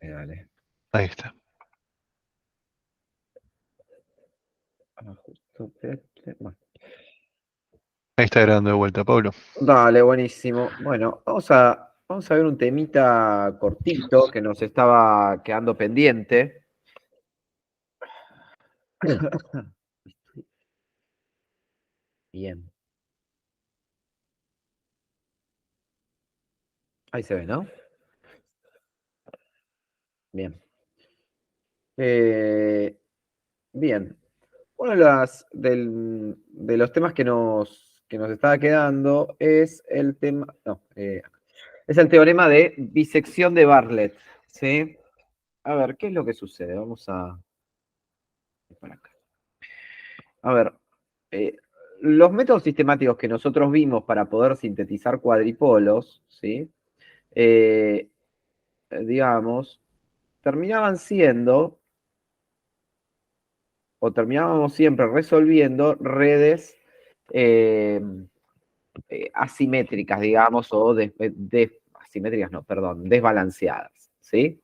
Dale. Ahí está. Justo, bueno. Ahí está grabando de vuelta, Pablo. Dale, buenísimo. Bueno, vamos a ver un temita cortito que nos estaba quedando pendiente. Bien. Ahí se ve, ¿no? Bien. Eh, bien. Uno de los temas que nos estaba quedando es el tema. No, es el teorema de bisección de Bartlett. ¿Sí? A ver, ¿qué es lo que sucede? Vamos a. Por acá. A ver, eh, los métodos sistemáticos que nosotros vimos para poder sintetizar cuadripolos, ¿sí? Eh, digamos, terminaban siendo, o terminábamos siempre resolviendo redes eh, asimétricas, digamos, o asimétricas, no, perdón, desbalanceadas, ¿sí?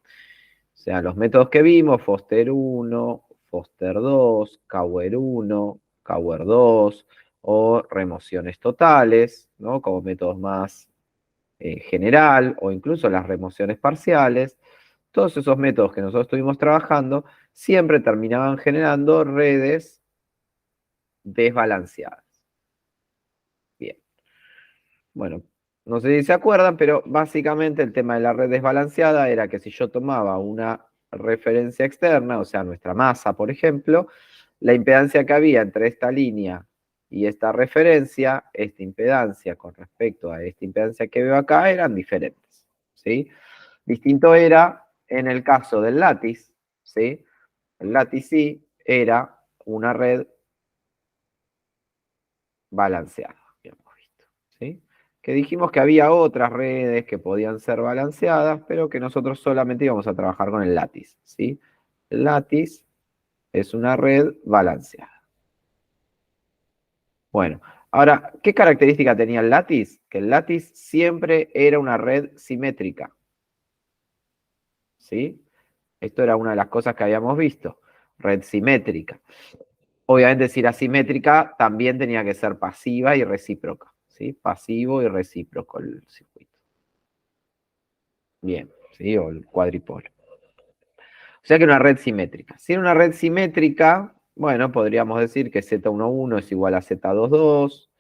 O sea, los métodos que vimos, Foster 1, Foster 2, Cauer 1, Cauer 2, o remociones totales, ¿no? Como métodos más general, o incluso las remociones parciales, todos esos métodos que nosotros estuvimos trabajando siempre terminaban generando redes desbalanceadas. Bien. Bueno, no sé si se acuerdan, pero básicamente el tema de la red desbalanceada era que si yo tomaba una referencia externa, o sea, nuestra masa, por ejemplo, la impedancia que había entre esta línea y esta referencia, esta impedancia con respecto a esta impedancia que veo acá, eran diferentes, ¿sí? Distinto era en el caso del látiz, ¿sí? El látiz sí era una red balanceada, habíamos visto, ¿sí? Que dijimos que había otras redes que podían ser balanceadas, pero que nosotros solamente íbamos a trabajar con el látiz, ¿sí? El látiz es una red balanceada. Bueno, ahora, ¿qué característica tenía el látiz? Que el látiz siempre era una red simétrica, ¿sí? Esto era una de las cosas que habíamos visto, red simétrica. Obviamente, si era simétrica, también tenía que ser pasiva y recíproca, ¿sí? Pasivo y recíproco el circuito. Bien, ¿sí? O el cuadripolo. O sea que una red simétrica. Si era una red simétrica, bueno, podríamos decir que Z11 es igual a Z22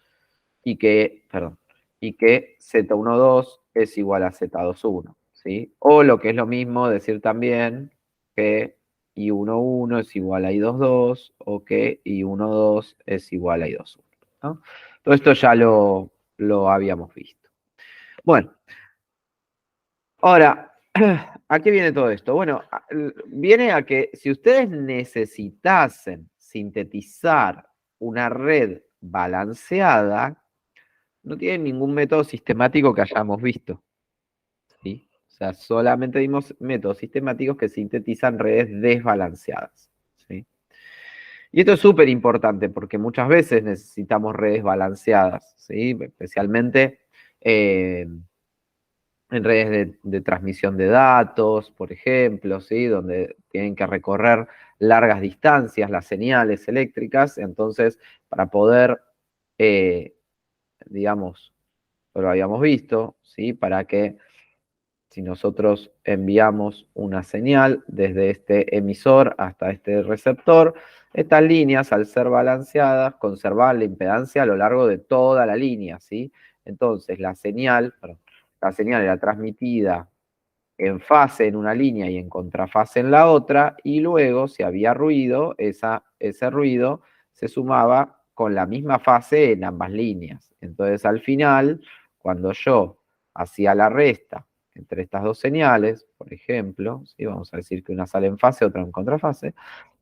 y que, perdón, y que Z12 es igual a Z21, ¿sí? O lo que es lo mismo, decir también que I11 es igual a I22 o que I12 es igual a I21, ¿no? Todo esto ya lo habíamos visto. Bueno, ahora, ¿a qué viene todo esto? Bueno, viene a que si ustedes necesitasen sintetizar una red balanceada, no tienen ningún método sistemático que hayamos visto, ¿sí? O sea, solamente vimos métodos sistemáticos que sintetizan redes desbalanceadas, ¿sí? Y esto es súper importante porque muchas veces necesitamos redes balanceadas, ¿sí? Especialmente en redes de transmisión de datos, por ejemplo, ¿sí? Donde tienen que recorrer largas distancias las señales eléctricas. Entonces, para poder, digamos, lo habíamos visto, ¿sí? Para que si nosotros enviamos una señal desde este emisor hasta este receptor, estas líneas, al ser balanceadas, conservan la impedancia a lo largo de toda la línea, ¿sí? Entonces, la señal era transmitida en fase en una línea y en contrafase en la otra, y luego, si había ruido, ese ruido se sumaba con la misma fase en ambas líneas. Entonces, al final, cuando yo hacía la resta entre estas dos señales, por ejemplo, ¿sí? Vamos a decir que una sale en fase, otra en contrafase,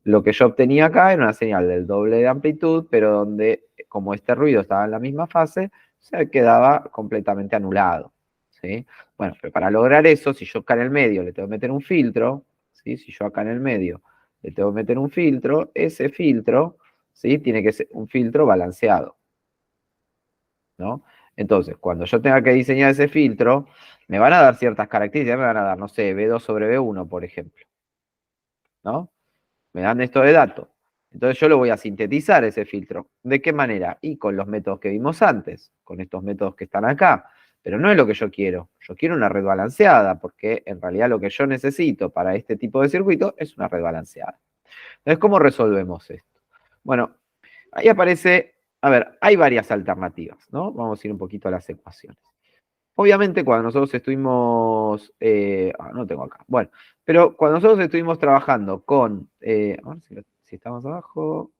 lo que yo obtenía acá era una señal del doble de amplitud, pero donde, como este ruido estaba en la misma fase, se quedaba completamente anulado, ¿sí? Bueno, pero para lograr eso, si yo acá en el medio le tengo que meter un filtro, ¿sí? Si yo acá en el medio le tengo que meter un filtro, ese filtro, ¿sí? Tiene que ser un filtro balanceado, ¿no? Entonces, cuando yo tenga que diseñar ese filtro, me van a dar ciertas características, me van a dar, no sé, B2 sobre B1, por ejemplo, ¿no? Me dan esto de datos. Entonces yo lo voy a sintetizar ese filtro. ¿De qué manera? Y con los métodos que vimos antes, con estos métodos que están acá. Pero no es lo que yo quiero. Yo quiero una red balanceada, porque en realidad lo que yo necesito para este tipo de circuito es una red balanceada. Entonces, ¿cómo resolvemos esto? Bueno, ahí aparece, a ver, hay varias alternativas, ¿no? Vamos a ir un poquito a las ecuaciones. Obviamente, cuando nosotros estuvimos, no tengo acá, bueno, pero cuando nosotros estuvimos trabajando con, a ver si estamos abajo,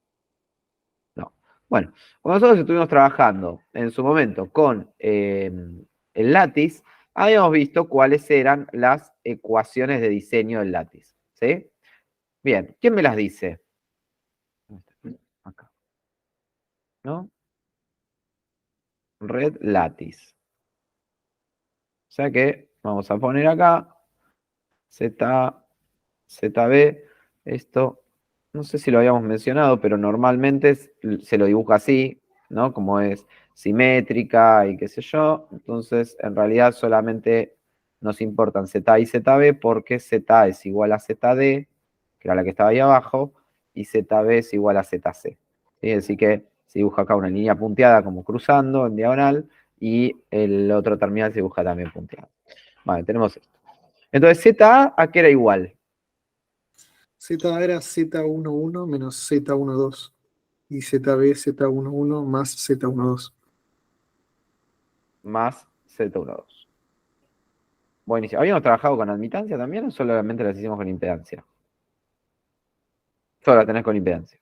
no, bueno, cuando nosotros estuvimos trabajando en su momento con el látiz, habíamos visto cuáles eran las ecuaciones de diseño del látiz, ¿sí? Bien, ¿quién me las dice? Acá, ¿no? Red látiz. O sea que vamos a poner acá Z, ZB, esto, no sé si lo habíamos mencionado, pero normalmente se lo dibuja así, ¿no? Como es simétrica y qué sé yo. Entonces, en realidad solamente nos importan ZA y ZB porque ZA es igual a ZD, que era la que estaba ahí abajo, y ZB es igual a ZC. ¿Sí? Así que se dibuja acá una línea punteada como cruzando en diagonal y el otro terminal se dibuja también punteado. Vale, tenemos esto. Entonces, ZA, ¿a qué era igual? Z era Z11 menos Z12. Y ZB Z11 más Z12. Más Z12. Buenísimo. ¿Habíamos trabajado con admitancia también o solamente las hicimos con impedancia? Solo las tenés con impedancia.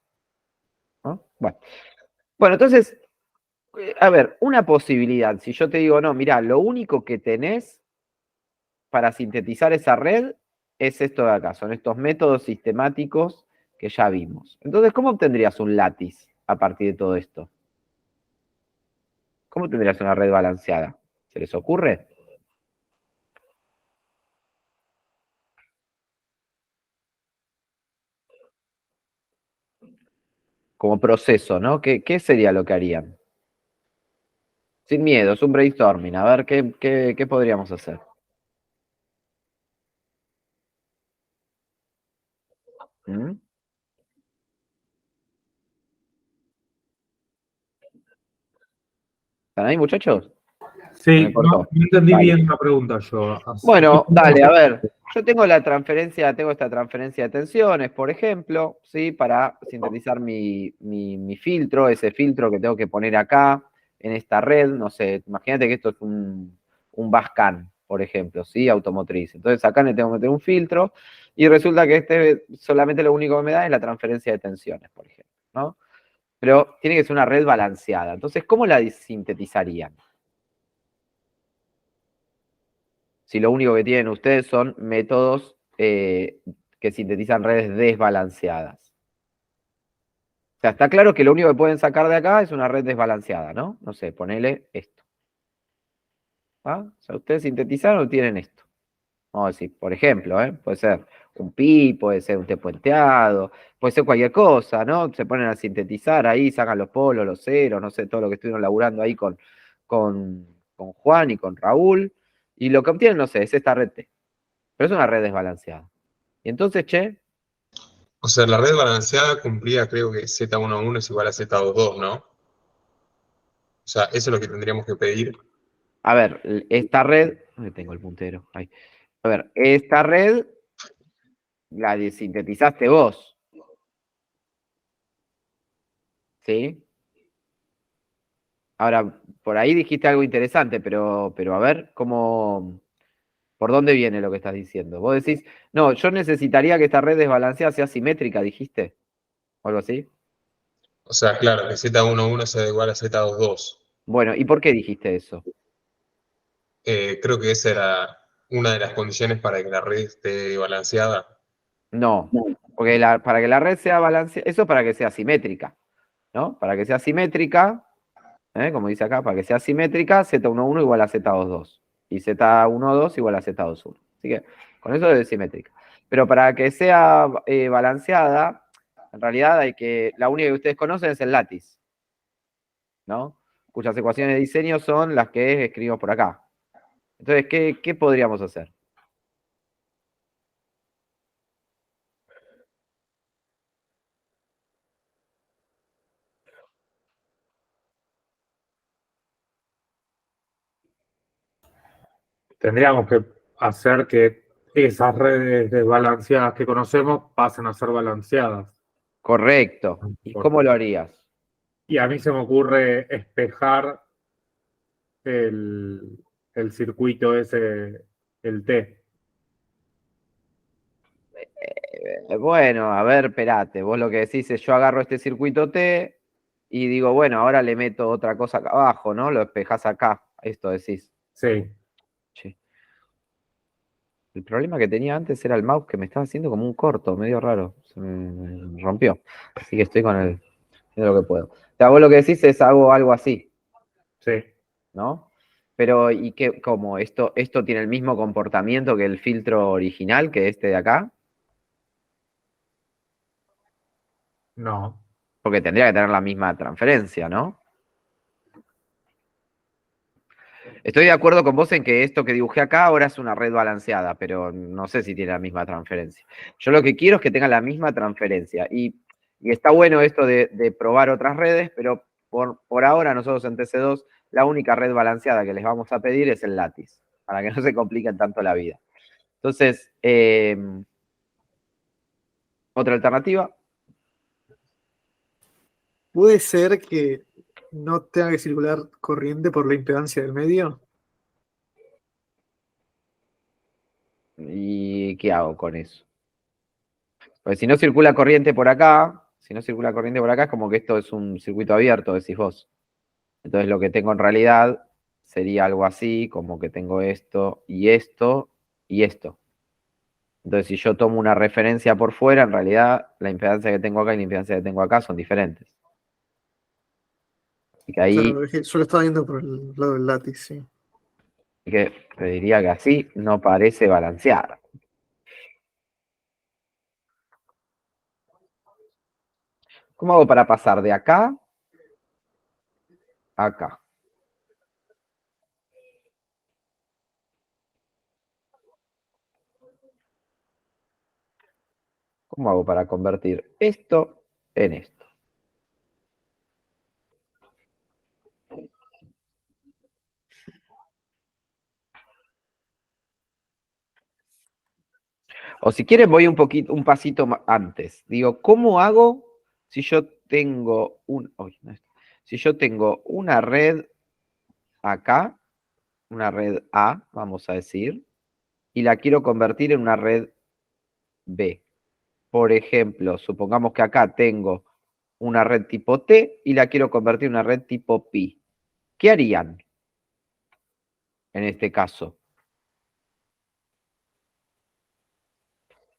¿No? Bueno, entonces, a ver, una posibilidad. Si yo te digo, no, mira, lo único que tenés para sintetizar esa red es esto de acá. Son estos métodos sistemáticos que ya vimos. Entonces, ¿cómo obtendrías un látiz a partir de todo esto? ¿Cómo tendrías una red balanceada? ¿Se les ocurre? Como proceso, ¿no? ¿Qué sería lo que harían? Sin miedo, es un brainstorming. A ver, ¿qué podríamos hacer? ¿Mm? ¿Están ahí, muchachos? Se me Sí, no, cortó. no entendí Dale. bien la pregunta yo. Bueno, dale, a ver. Yo tengo tengo esta transferencia de tensiones, por ejemplo, ¿sí? Para sintetizar mi filtro, ese filtro que tengo que poner acá, en esta red, no sé, imagínate que esto es un Bascan, por ejemplo, ¿sí? Automotriz. Entonces acá le tengo que meter un filtro y resulta que este solamente lo único que me da es la transferencia de tensiones, por ejemplo, ¿no? Pero tiene que ser una red balanceada. Entonces, ¿cómo la sintetizarían? Si lo único que tienen ustedes son métodos que sintetizan redes desbalanceadas. O sea, está claro que lo único que pueden sacar de acá es una red desbalanceada, ¿no? No sé, ponele esto. ¿Ah? O sea, ustedes sintetizaron o tienen esto. Vamos a decir, por ejemplo, puede ser un pi, puede ser un T puenteado, puede ser cualquier cosa, ¿no? Se ponen a sintetizar ahí, sacan los polos, los ceros, no sé, todo lo que estuvieron laburando ahí con, con Juan y con Raúl. Y lo que obtienen, no sé, es esta red T. Pero es una red desbalanceada. Y entonces, che, O sea, la red balanceada cumplía, creo que Z11 es igual a Z22, ¿no? O sea, eso es lo que tendríamos que pedir. a ver, esta red, ¿dónde tengo el puntero? Ahí. A ver, esta red la sintetizaste vos, ¿sí? Ahora, por ahí dijiste algo interesante, pero a ver, ¿por dónde viene lo que estás diciendo? Vos decís, no, yo necesitaría que esta red desbalanceada sea simétrica, dijiste, o algo así. O sea, claro, que Z11 sea igual a Z22. Bueno, ¿y por qué dijiste eso? Creo que esa era una de las condiciones para que la red esté balanceada. No, porque para que la red sea balanceada, eso para que sea simétrica, ¿no? Para que sea simétrica, como dice acá, para que sea simétrica, Z11 igual a Z22 y Z12 igual a Z21. Así que con eso es simétrica. Pero para que sea balanceada, en realidad la única que ustedes conocen es el látiz, ¿no? cuyas ecuaciones de diseño son las que escribimos por acá. Entonces, ¿qué podríamos hacer? Tendríamos que hacer que esas redes desbalanceadas que conocemos pasen a ser balanceadas. Correcto. ¿Y cómo lo harías? Y a mí se me ocurre espejar el circuito ese, el T. Bueno, a ver, espérate. Vos lo que decís es yo agarro este circuito T y digo, bueno, ahora le meto otra cosa acá abajo, ¿no? Lo despejás acá. Esto decís. Sí. Che. El problema que tenía antes era el mouse que me estaba haciendo como un corto, medio raro. Se me rompió. Así que estoy con el. Haciendo lo que puedo. O sea, vos lo que decís es hago algo así, Sí. ¿no? Pero, ¿y qué? ¿Cómo? ¿Esto tiene el mismo comportamiento que el filtro original, que este de acá? No. Porque tendría que tener la misma transferencia, ¿no? Estoy de acuerdo con vos en que esto que dibujé acá ahora es una red balanceada, pero no sé si tiene la misma transferencia. Yo lo que quiero es que tenga la misma transferencia. Y está bueno esto de probar otras redes, pero por ahora nosotros en TC2 la única red balanceada que les vamos a pedir es el Lattice, para que no se compliquen tanto la vida. Entonces, otra alternativa. ¿Puede ser que no tenga que circular corriente por la impedancia del medio? ¿Y qué hago con eso? Pues si no circula corriente por acá, es como que esto es un circuito abierto, decís vos. Entonces lo que tengo en realidad sería algo así, como que tengo esto y esto y esto. Entonces si yo tomo una referencia por fuera, en realidad la impedancia que tengo acá y la impedancia que tengo acá son diferentes. Así que ahí Claro, es que yo lo estaba viendo por el lado del látiz, sí. te diría que así no parece balanceada. ¿Cómo hago para pasar de acá a acá? ¿Cómo hago para convertir esto en esto? O si quieren voy un pasito antes. Digo, ¿cómo hago si yo tengo si yo tengo una red acá, una red A, vamos a decir, y la quiero convertir en una red B? Por ejemplo, supongamos que acá tengo una red tipo T y la quiero convertir en una red tipo Pi. ¿Qué harían en este caso?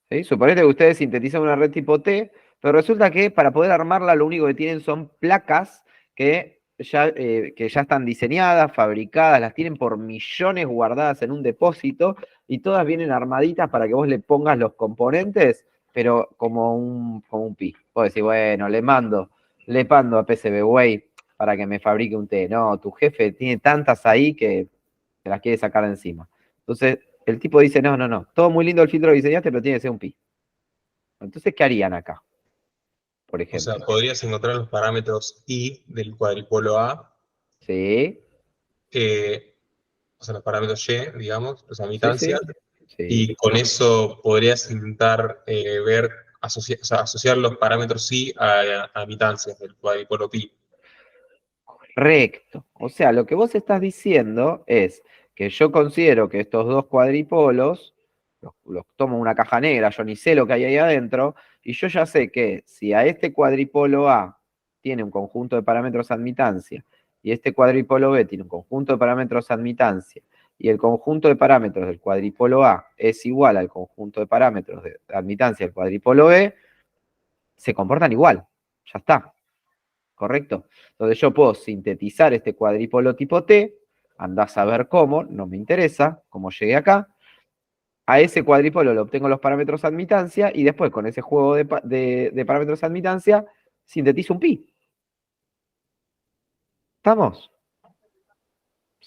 ¿Sí? Suponete que ustedes sintetizan una red tipo T, pero resulta que para poder armarla lo único que tienen son placas que ya están diseñadas, fabricadas, las tienen por millones guardadas en un depósito y todas vienen armaditas para que vos le pongas los componentes, pero como un pi. Vos decís, bueno, le mando a PCBWay para que me fabrique un T. No, tu jefe tiene tantas ahí que te las quiere sacar de encima. Entonces, el tipo dice, no, todo muy lindo el filtro que diseñaste, pero tiene que ser un pi. Entonces, ¿qué harían acá? Por O sea, ejemplo. podrías encontrar los parámetros I del cuadripolo A, Sí, o sea, los parámetros Y, digamos, los sí, sí, admitancias, sí. y con eso podrías intentar ver, o sea, asociar los parámetros I a admitancias del cuadripolo pi. Correcto. O sea, lo que vos estás diciendo es que yo considero que estos dos cuadripolos, los tomo en una caja negra, yo ni sé lo que hay ahí adentro, y yo ya sé que si a este cuadripolo A tiene un conjunto de parámetros admitancia, y este cuadripolo B tiene un conjunto de parámetros admitancia, y el conjunto de parámetros del cuadripolo A es igual al conjunto de parámetros de admitancia del cuadripolo B, se comportan igual. Ya está. ¿Correcto? Entonces yo puedo sintetizar este cuadripolo tipo T, andás a ver cómo, no me interesa, cómo llegué acá. A ese cuadripolo le obtengo los parámetros admitancia y después con ese juego de parámetros admitancia sintetizo un pi. ¿Estamos?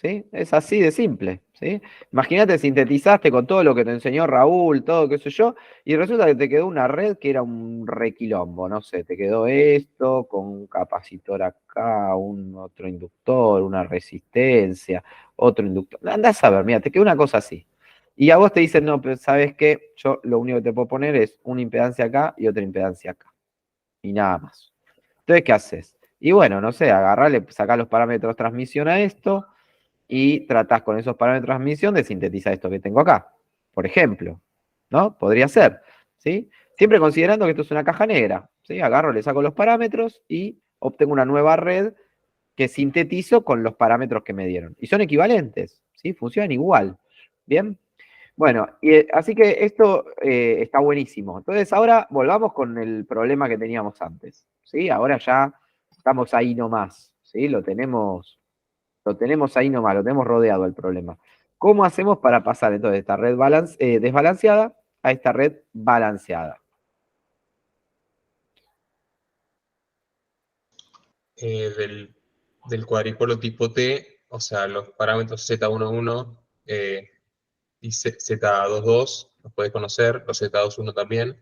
¿sí? Es así de simple, ¿sí? Imagínate, sintetizaste con todo lo que te enseñó Raúl, todo, qué sé yo, y resulta que te quedó una red que era un requilombo, no sé, te quedó esto con un capacitor acá, un otro inductor, una resistencia, otro inductor. Andás a ver, mira, te quedó una cosa así. Y a vos te dicen, no, pero ¿sabes qué? Yo lo único que te puedo poner es una impedancia acá y otra impedancia acá. Y nada más. Entonces, ¿qué haces? Y bueno, no sé, agarrarle, sacar los parámetros transmisión a esto y tratás con esos parámetros de transmisión de sintetizar esto que tengo acá. Por ejemplo, ¿no? Podría ser, ¿sí? Siempre considerando que esto es una caja negra, ¿sí? Agarro, le saco los parámetros y obtengo una nueva red que sintetizo con los parámetros que me dieron. Y son equivalentes, ¿sí? Funcionan igual. ¿Bien? Bueno, así que esto está buenísimo. Entonces ahora volvamos con el problema que teníamos antes, ¿sí? Ahora ya estamos ahí nomás, ¿sí? Lo tenemos ahí nomás, lo tenemos rodeado el problema. ¿Cómo hacemos para pasar entonces de esta red desbalanceada a esta red balanceada? Del cuadripolo tipo T, o sea, los parámetros Z11 y Z22 los podés conocer, los Z21 también.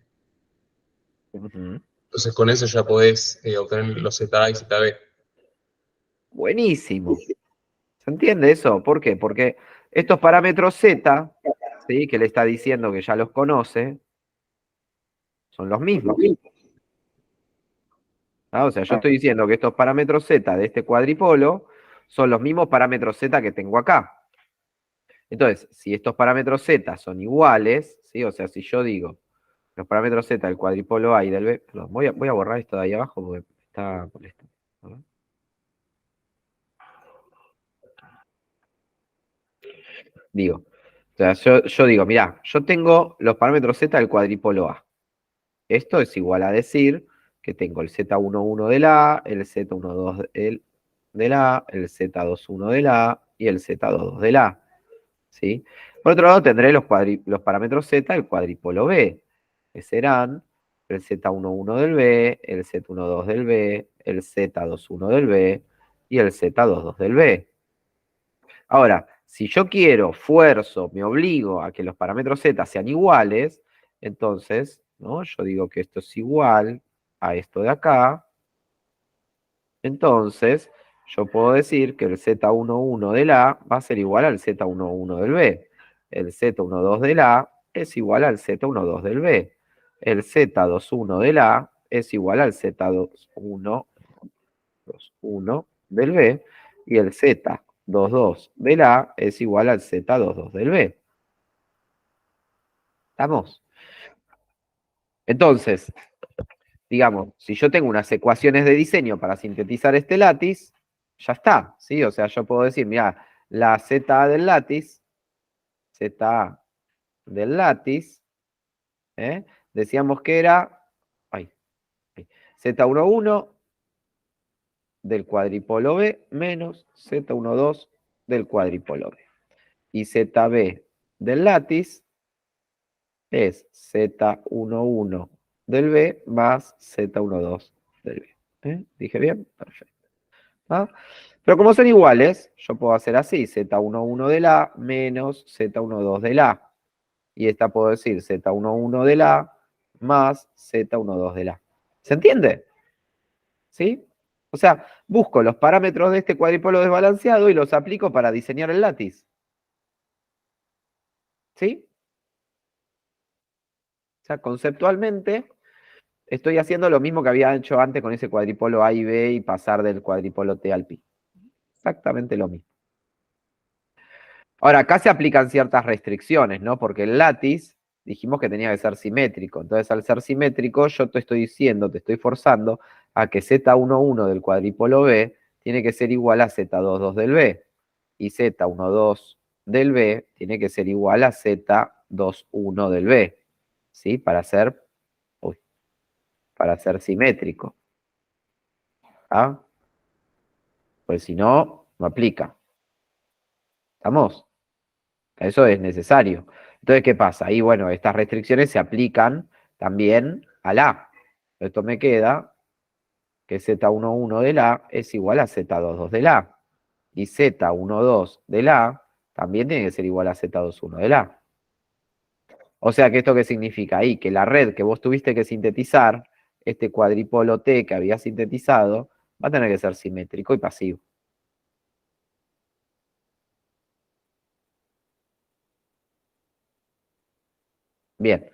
Ujú. Entonces con eso ya podés obtener los ZA y ZB. Buenísimo. ¿Se entiende eso? ¿Por qué? Porque estos parámetros Z, ¿sí? Que le está diciendo que ya los conoce, son los mismos. ¿Ah? O sea, yo estoy diciendo que estos parámetros Z de este cuadripolo son los mismos parámetros Z que tengo acá. Entonces, si estos parámetros Z son iguales, ¿sí? O sea, si yo digo los parámetros Z del cuadripolo A y del B, perdón, voy a borrar esto de ahí abajo porque está molestando. ¿No? Digo, o sea, yo digo, mirá, yo tengo los parámetros Z del cuadripolo A. Esto es igual a decir que tengo el Z11 del A, el Z12 del A, el Z21 del A y el Z22 del A. ¿Sí? Por otro lado, tendré los parámetros Z del cuadripolo B, que serán el Z11 del B, el Z12 del B, el Z21 del B y el Z22 del B. Ahora, si yo quiero, fuerzo, me obligo a que los parámetros Z sean iguales, entonces, ¿no? Yo digo que esto es igual a esto de acá, entonces yo puedo decir que el Z11 del A va a ser igual al Z11 del B. El Z12 del A es igual al Z12 del B. El Z21 del A es igual al Z21 del B. Y el Z22 del A es igual al Z22 del B. ¿Estamos? Entonces, digamos, si yo tengo unas ecuaciones de diseño para sintetizar este látiz, ya está, ¿sí? O sea, yo puedo decir, mira, la ZA del látiz, ZA del látiz, decíamos que era Z11 del cuadripolo B menos Z12 del cuadripolo B. Y ZB del látiz es Z11 del B más Z12 del B. ¿Dije bien? Perfecto. ¿Ah? Pero como son iguales, yo puedo hacer así, Z11 del A menos Z12 del A. Y esta puedo decir Z11 del A más Z12 del A. ¿Se entiende? ¿Sí? O sea, busco los parámetros de este cuadripolo desbalanceado y los aplico para diseñar el látiz. ¿Sí? O sea, conceptualmente estoy haciendo lo mismo que había hecho antes con ese cuadripolo A y B y pasar del cuadripolo T al pi. Exactamente lo mismo. Ahora, acá se aplican ciertas restricciones, ¿no? Porque el látiz dijimos que tenía que ser simétrico. Entonces, al ser simétrico, yo te estoy diciendo, te estoy forzando a que Z11 del cuadripolo B tiene que ser igual a Z22 del B. Y Z12 del B tiene que ser igual a Z21 del B. ¿Sí? Para ser simétrico. ¿Ah? Pues si no, no aplica. ¿Estamos? Eso es necesario. Entonces, ¿qué pasa? Ahí, bueno, estas restricciones se aplican también al A. Esto me queda que Z11 del A es igual a Z22 del A. Y Z12 del A también tiene que ser igual a Z21 del A. O sea que esto qué significa ahí, que la red que vos tuviste que sintetizar, este cuadripolo T que había sintetizado, va a tener que ser simétrico y pasivo. Bien.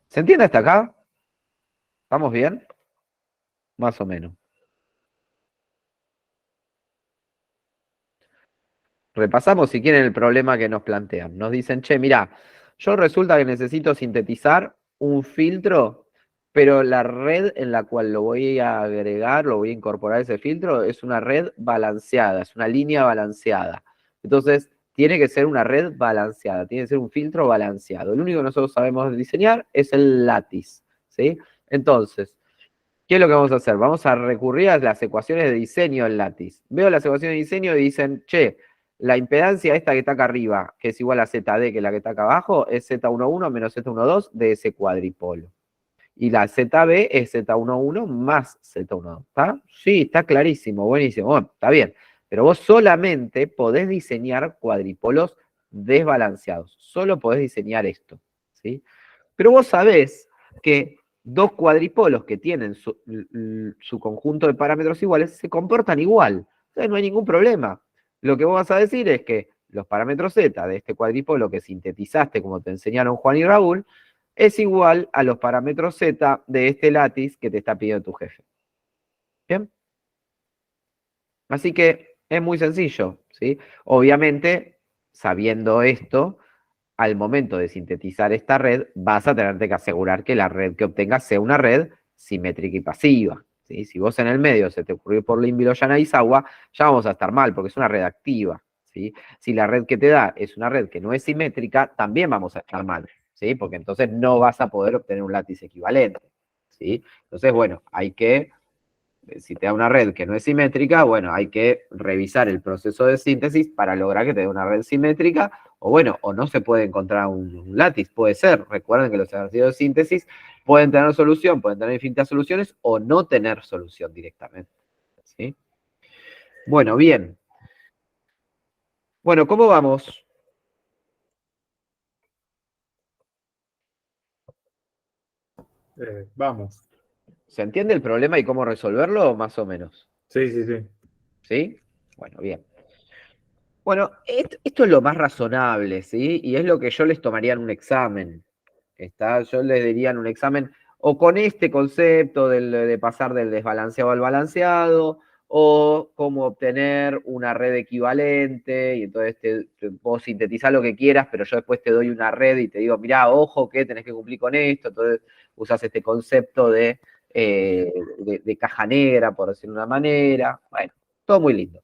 ¿Se entiende hasta acá? ¿Estamos bien? Más o menos. Repasamos si quieren el problema que nos plantean. Nos dicen, che, mirá, yo resulta que necesito sintetizar un filtro, pero la red en la cual lo voy a agregar, lo voy a incorporar ese filtro, es una red balanceada, es una línea balanceada. Entonces, tiene que ser una red balanceada, tiene que ser un filtro balanceado. El único que nosotros sabemos diseñar es el látiz, ¿sí? Entonces, ¿qué es lo que vamos a hacer? Vamos a recurrir a las ecuaciones de diseño del látiz. Veo las ecuaciones de diseño y dicen, che, la impedancia esta que está acá arriba, que es igual a ZD que la que está acá abajo, es Z11 menos Z12 de ese cuadripolo. Y la ZB es Z11 más Z12. ¿Está? Sí, está clarísimo, buenísimo. Bueno, está bien. Pero vos solamente podés diseñar cuadripolos desbalanceados. Solo podés diseñar esto, ¿sí? Pero vos sabés que dos cuadripolos que tienen su conjunto de parámetros iguales se comportan igual. Entonces no hay ningún problema. Lo que vos vas a decir es que los parámetros Z de este cuadripolo que sintetizaste como te enseñaron Juan y Raúl es igual a los parámetros Z de este látiz que te está pidiendo tu jefe. ¿Bien? Así que es muy sencillo, ¿sí? Obviamente, sabiendo esto, al momento de sintetizar esta red, vas a tenerte que asegurar que la red que obtengas sea una red simétrica y pasiva, ¿sí? Si vos en el medio se te ocurrió por Lin, Llana y Sawa, ya vamos a estar mal, porque es una red activa, ¿sí? Si la red que te da es una red que no es simétrica, también vamos a estar mal, ¿sí? Porque entonces no vas a poder obtener un látiz equivalente, ¿sí? Entonces, bueno, hay que, si te da una red que no es simétrica, bueno, hay que revisar el proceso de síntesis para lograr que te dé una red simétrica, o bueno, o no se puede encontrar un látiz, puede ser. Recuerden que los ejercicios de síntesis pueden tener solución, pueden tener infinitas soluciones, o no tener solución directamente, ¿sí? Bueno, bien. Bueno, ¿cómo vamos? Vamos. ¿Se entiende el problema y cómo resolverlo, más o menos? Sí, sí, sí. ¿Sí? Bueno, bien. Bueno, esto es lo más razonable, ¿sí? Y es lo que yo les tomaría en un examen. Yo les diría en un examen, o con este concepto de pasar del desbalanceado al balanceado, o cómo obtener una red equivalente, y entonces vos sintetizás lo que quieras, pero yo después te doy una red y te digo, mirá, ojo que tenés que cumplir con esto, entonces usás este concepto de caja negra, por decirlo de una manera. Bueno, todo muy lindo.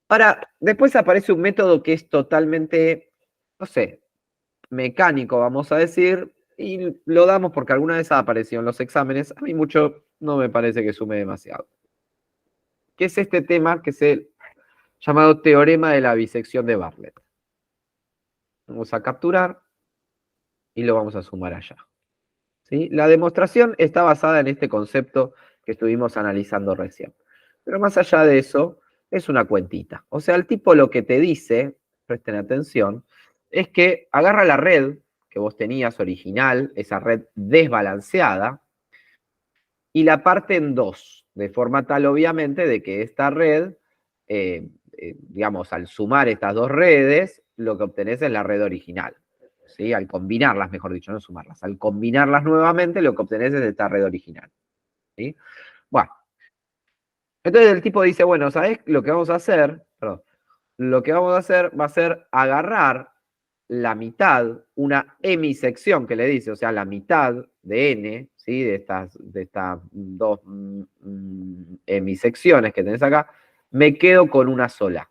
Ahora, después aparece un método que es totalmente, no sé, mecánico, vamos a decir, y lo damos porque alguna vez ha aparecido en los exámenes. A mí mucho no me parece que sume demasiado. Que es este tema que es el llamado teorema de la bisección de Bartlett. Vamos a capturar y lo vamos a sumar allá. ¿Sí? La demostración está basada en este concepto que estuvimos analizando recién. Pero más allá de eso, es una cuentita. O sea, el tipo lo que te dice, presten atención, es que agarra la red que vos tenías original, esa red desbalanceada, y la parte en dos, de forma tal, obviamente, de que esta red, digamos, al sumar estas dos redes, lo que obtenés es la red original. ¿Sí? Al combinarlas, mejor dicho, no sumarlas. Al combinarlas nuevamente, lo que obtenés es esta red original. ¿Sí? Bueno. Entonces el tipo dice, bueno, ¿sabés lo que vamos a hacer? Perdón. Lo que vamos a hacer va a ser agarrar la mitad, una hemisección que le dice, o sea, la mitad de n, ¿sí? De estas dos hemisecciones que tenés acá, me quedo con una sola,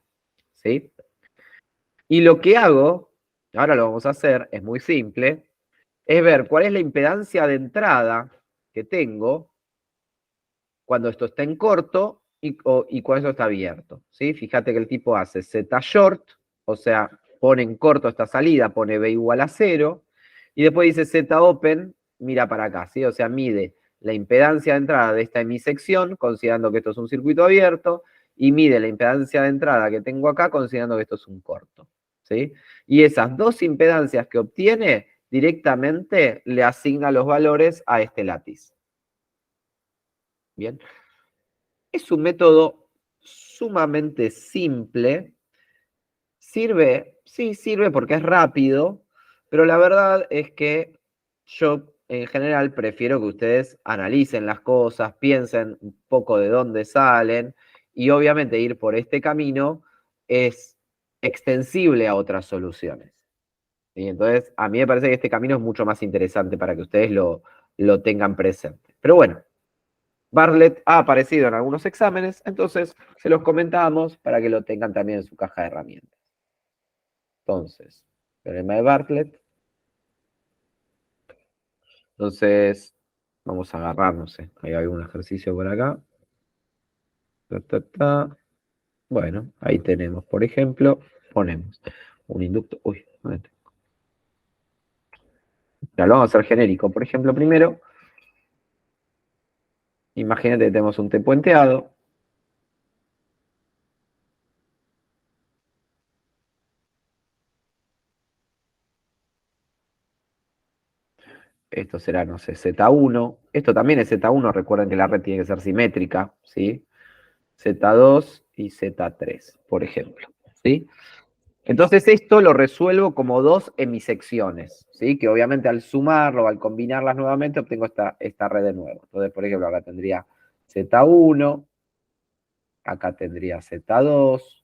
¿sí? Y lo que hago, ahora lo vamos a hacer, es muy simple, es ver cuál es la impedancia de entrada que tengo cuando esto está en corto y cuando esto está abierto, ¿sí? Fíjate que el tipo hace Z short, o sea, pone en corto esta salida, pone B igual a 0, y después dice Z open, mira para acá, ¿sí? O sea, mide la impedancia de entrada de esta hemisección, considerando que esto es un circuito abierto, y mide la impedancia de entrada que tengo acá, considerando que esto es un corto, ¿sí? Y esas dos impedancias que obtiene, directamente le asigna los valores a este látiz. Bien. Es un método sumamente simple. Sirve, sí, sirve porque es rápido, pero la verdad es que yo en general prefiero que ustedes analicen las cosas, piensen un poco de dónde salen y obviamente ir por este camino es extensible a otras soluciones. Y entonces a mí me parece que este camino es mucho más interesante para que ustedes lo tengan presente. Pero bueno, Bartlett ha aparecido en algunos exámenes, entonces se los comentamos para que lo tengan también en su caja de herramientas. Entonces, teorema de Bartlett. Entonces, vamos a agarrar, no sé, hay algún ejercicio por acá. Bueno, ahí tenemos, por ejemplo, ponemos un inductor. Uy, ¿dónde tengo? Ya, lo vamos a hacer genérico. Por ejemplo, primero, imagínate que tenemos un T puenteado. Esto será, no sé, Z1. Esto también es Z1. Recuerden que la red tiene que ser simétrica, ¿sí? Z2 y Z3, por ejemplo, ¿sí? Entonces esto lo resuelvo como dos hemisecciones, ¿sí? Que obviamente al sumarlo, al combinarlas nuevamente, obtengo esta red de nuevo. Entonces, por ejemplo, acá tendría Z1, acá tendría Z2,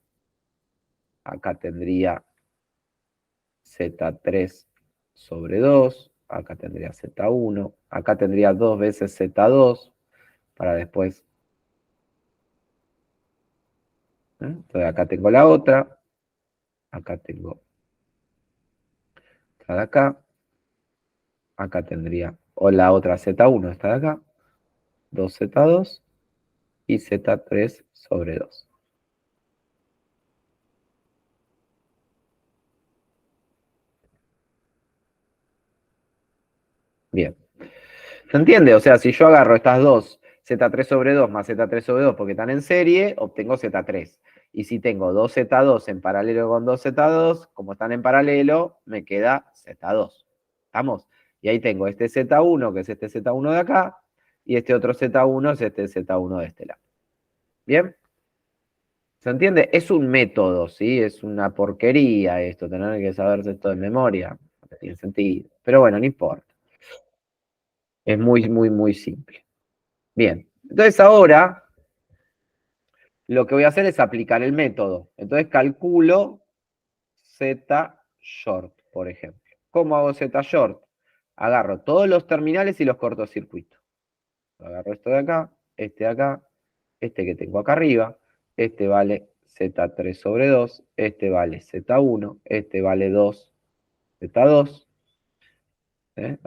acá tendría Z3 sobre 2, acá tendría Z1, acá tendría 2 veces Z2, para después... Entonces acá tengo la otra, acá tengo esta de acá tendría, o la otra Z1, esta de acá, 2Z2 y Z3 sobre 2. Bien. ¿Se entiende? O sea, si yo agarro estas dos, Z3 sobre 2 más Z3 sobre 2 porque están en serie, obtengo Z3. Y si tengo 2Z2 en paralelo con 2Z2, como están en paralelo, me queda Z2. ¿Estamos? Y ahí tengo este Z1, que es este Z1 de acá, y este otro Z1 es este Z1 de este lado. ¿Bien? ¿Se entiende? Es un método, ¿sí? Es una porquería esto, tener que saberse esto de memoria. No tiene sentido. Pero bueno, no importa. Es muy, muy, muy simple. Bien. Entonces ahora lo que voy a hacer es aplicar el método. Entonces calculo Z short, por ejemplo. ¿Cómo hago Z short? Agarro todos los terminales y los cortocircuito. Agarro esto de acá, este que tengo acá arriba, este vale Z3 sobre 2, este vale Z1, este vale 2, Z2.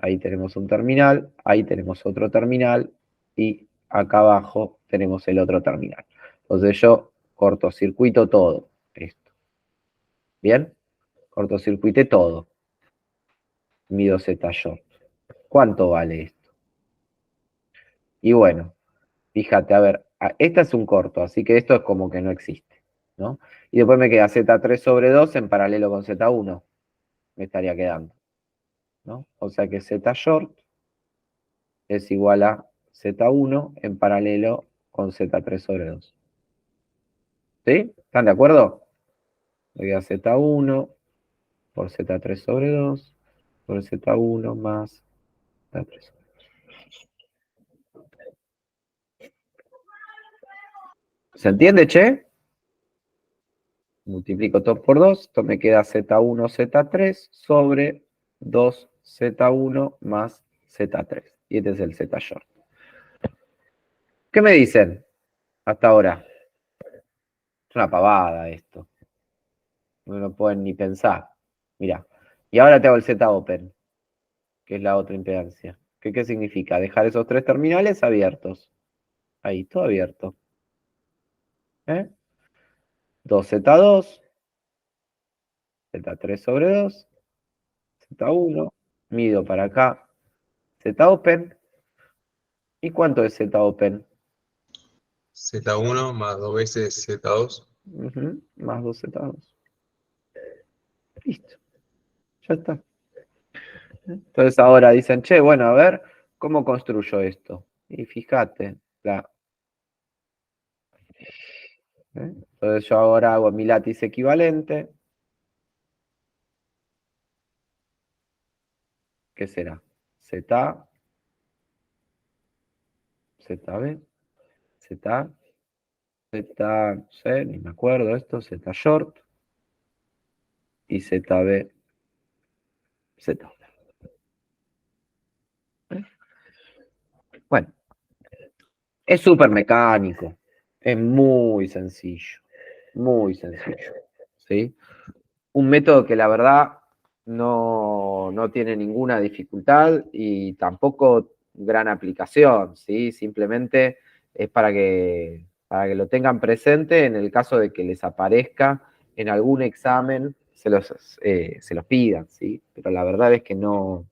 Ahí tenemos un terminal, ahí tenemos otro terminal y acá abajo tenemos el otro terminal. Entonces yo cortocircuito todo esto. ¿Bien? Cortocircuité todo. Mido Z short. ¿Cuánto vale esto? Y bueno, fíjate, a ver, esta es un corto, así que esto es como que no existe, ¿no? Y después me queda Z3 sobre 2 en paralelo con Z1. Me estaría quedando, ¿no? O sea que Z short es igual a Z1 en paralelo con Z3 sobre 2. ¿Sí? ¿Están de acuerdo? Me queda Z1 por Z3 sobre 2 por Z1 más Z3 sobre 2. ¿Se entiende, che? Multiplico todo por 2, esto me queda Z1, Z3 sobre 2Z1 más Z3. Y este es el Z short. ¿Qué me dicen hasta ahora? Es una pavada esto. No lo pueden ni pensar. Mirá. Y ahora te hago el Z open, que es la otra impedancia. ¿Qué significa? Dejar esos tres terminales abiertos. Ahí, todo abierto. 2Z2, Z3 sobre 2, Z1, mido para acá, Z open. ¿Y cuánto es Z open? Z1 más 2 veces Z2. Ujú, más 2Z2. Listo. Ya está. Entonces ahora dicen, che, bueno, a ver, ¿cómo construyo esto? Y fíjate, entonces yo ahora hago mi látiz equivalente. ¿Qué será? ZA, ZB, ZA, Z, no sé, ni me acuerdo esto, Z short y ZB, Z. Bueno, es súper mecánico, es muy sencillo, ¿sí? Un método que la verdad no tiene ninguna dificultad y tampoco gran aplicación, ¿sí? Simplemente es para que lo tengan presente en el caso de que les aparezca en algún examen, se los pidan, ¿sí? Pero la verdad es que no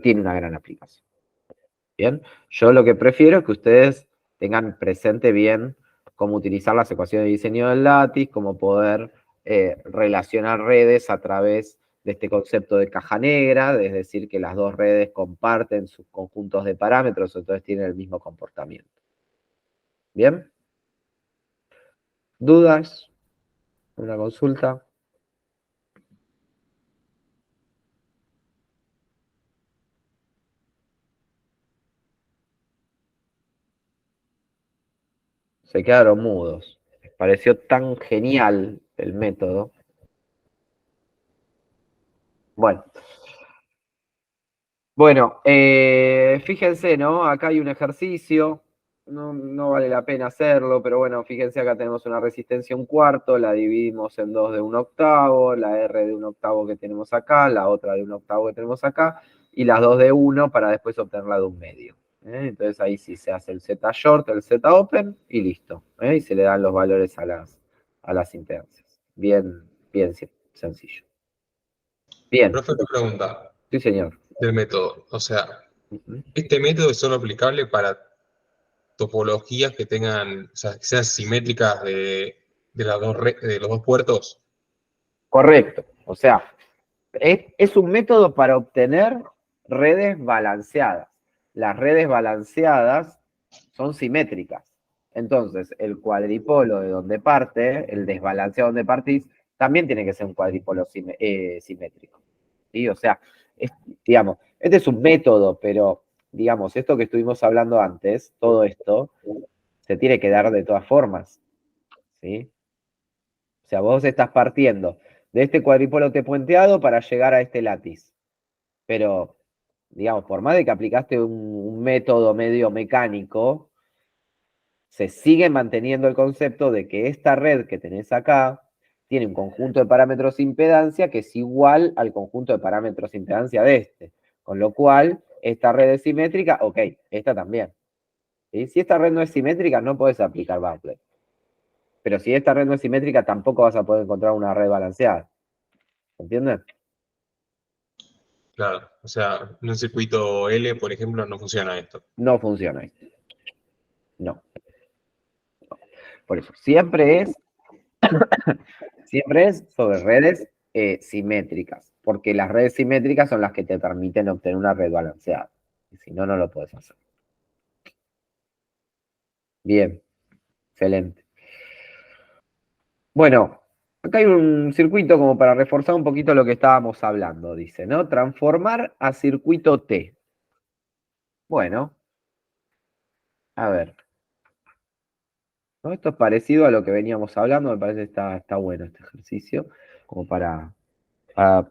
tiene una gran aplicación. Bien, yo lo que prefiero es que ustedes tengan presente bien cómo utilizar las ecuaciones de diseño del látiz, cómo poder relacionar redes a través de este concepto de caja negra, es decir, que las dos redes comparten sus conjuntos de parámetros, entonces tienen el mismo comportamiento. ¿Bien? ¿Dudas? ¿Una consulta? Se quedaron mudos. Les pareció tan genial el método. Bueno, fíjense, ¿no? Acá hay un ejercicio, no vale la pena hacerlo, pero bueno, fíjense, acá tenemos una resistencia 1/4, la dividimos en dos de 1/8, la R de 1/8 que tenemos acá, la otra de 1/8 que tenemos acá, y las dos de 1 para después obtener la de 1/2. Entonces ahí sí se hace el Z short, el Z open y listo. Y se le dan los valores a las impedancias. Bien sencillo. Bien, Profe, una pregunta sí señor. del método. O sea, Ujú. ¿este método es solo aplicable para topologías que tengan, o sea, que sean simétricas de de los dos puertos? Correcto. O sea, es un método para obtener redes balanceadas. Las redes balanceadas son simétricas. Entonces, el cuadripolo de donde parte, el desbalanceado donde partís, también tiene que ser un cuadripolo simétrico. ¿Sí? O sea, digamos, este es un método, pero, digamos, esto que estuvimos hablando antes, todo esto, se tiene que dar de todas formas. ¿Sí? O sea, vos estás partiendo de este cuadripolo T-puenteado para llegar a este látiz. Pero, digamos, por más de que aplicaste un método medio mecánico, se sigue manteniendo el concepto de que esta red que tenés acá tiene un conjunto de parámetros de impedancia que es igual al conjunto de parámetros de impedancia de este. Con lo cual, esta red es simétrica, ok, esta también. ¿Sí? Si esta red no es simétrica, no podés aplicar Butler. Pero si esta red no es simétrica, tampoco vas a poder encontrar una red balanceada. ¿Entiendes? Claro, o sea, en un circuito L, por ejemplo, no funciona esto. No funciona esto. No. Por eso, siempre es sobre redes simétricas, porque las redes simétricas son las que te permiten obtener una red balanceada. Y si no, no lo puedes hacer. Bien, excelente. Bueno, acá hay un circuito como para reforzar un poquito lo que estábamos hablando, dice, ¿no? Transformar a circuito T. Bueno, a ver. ¿No? Esto es parecido a lo que veníamos hablando, me parece que está bueno este ejercicio, como para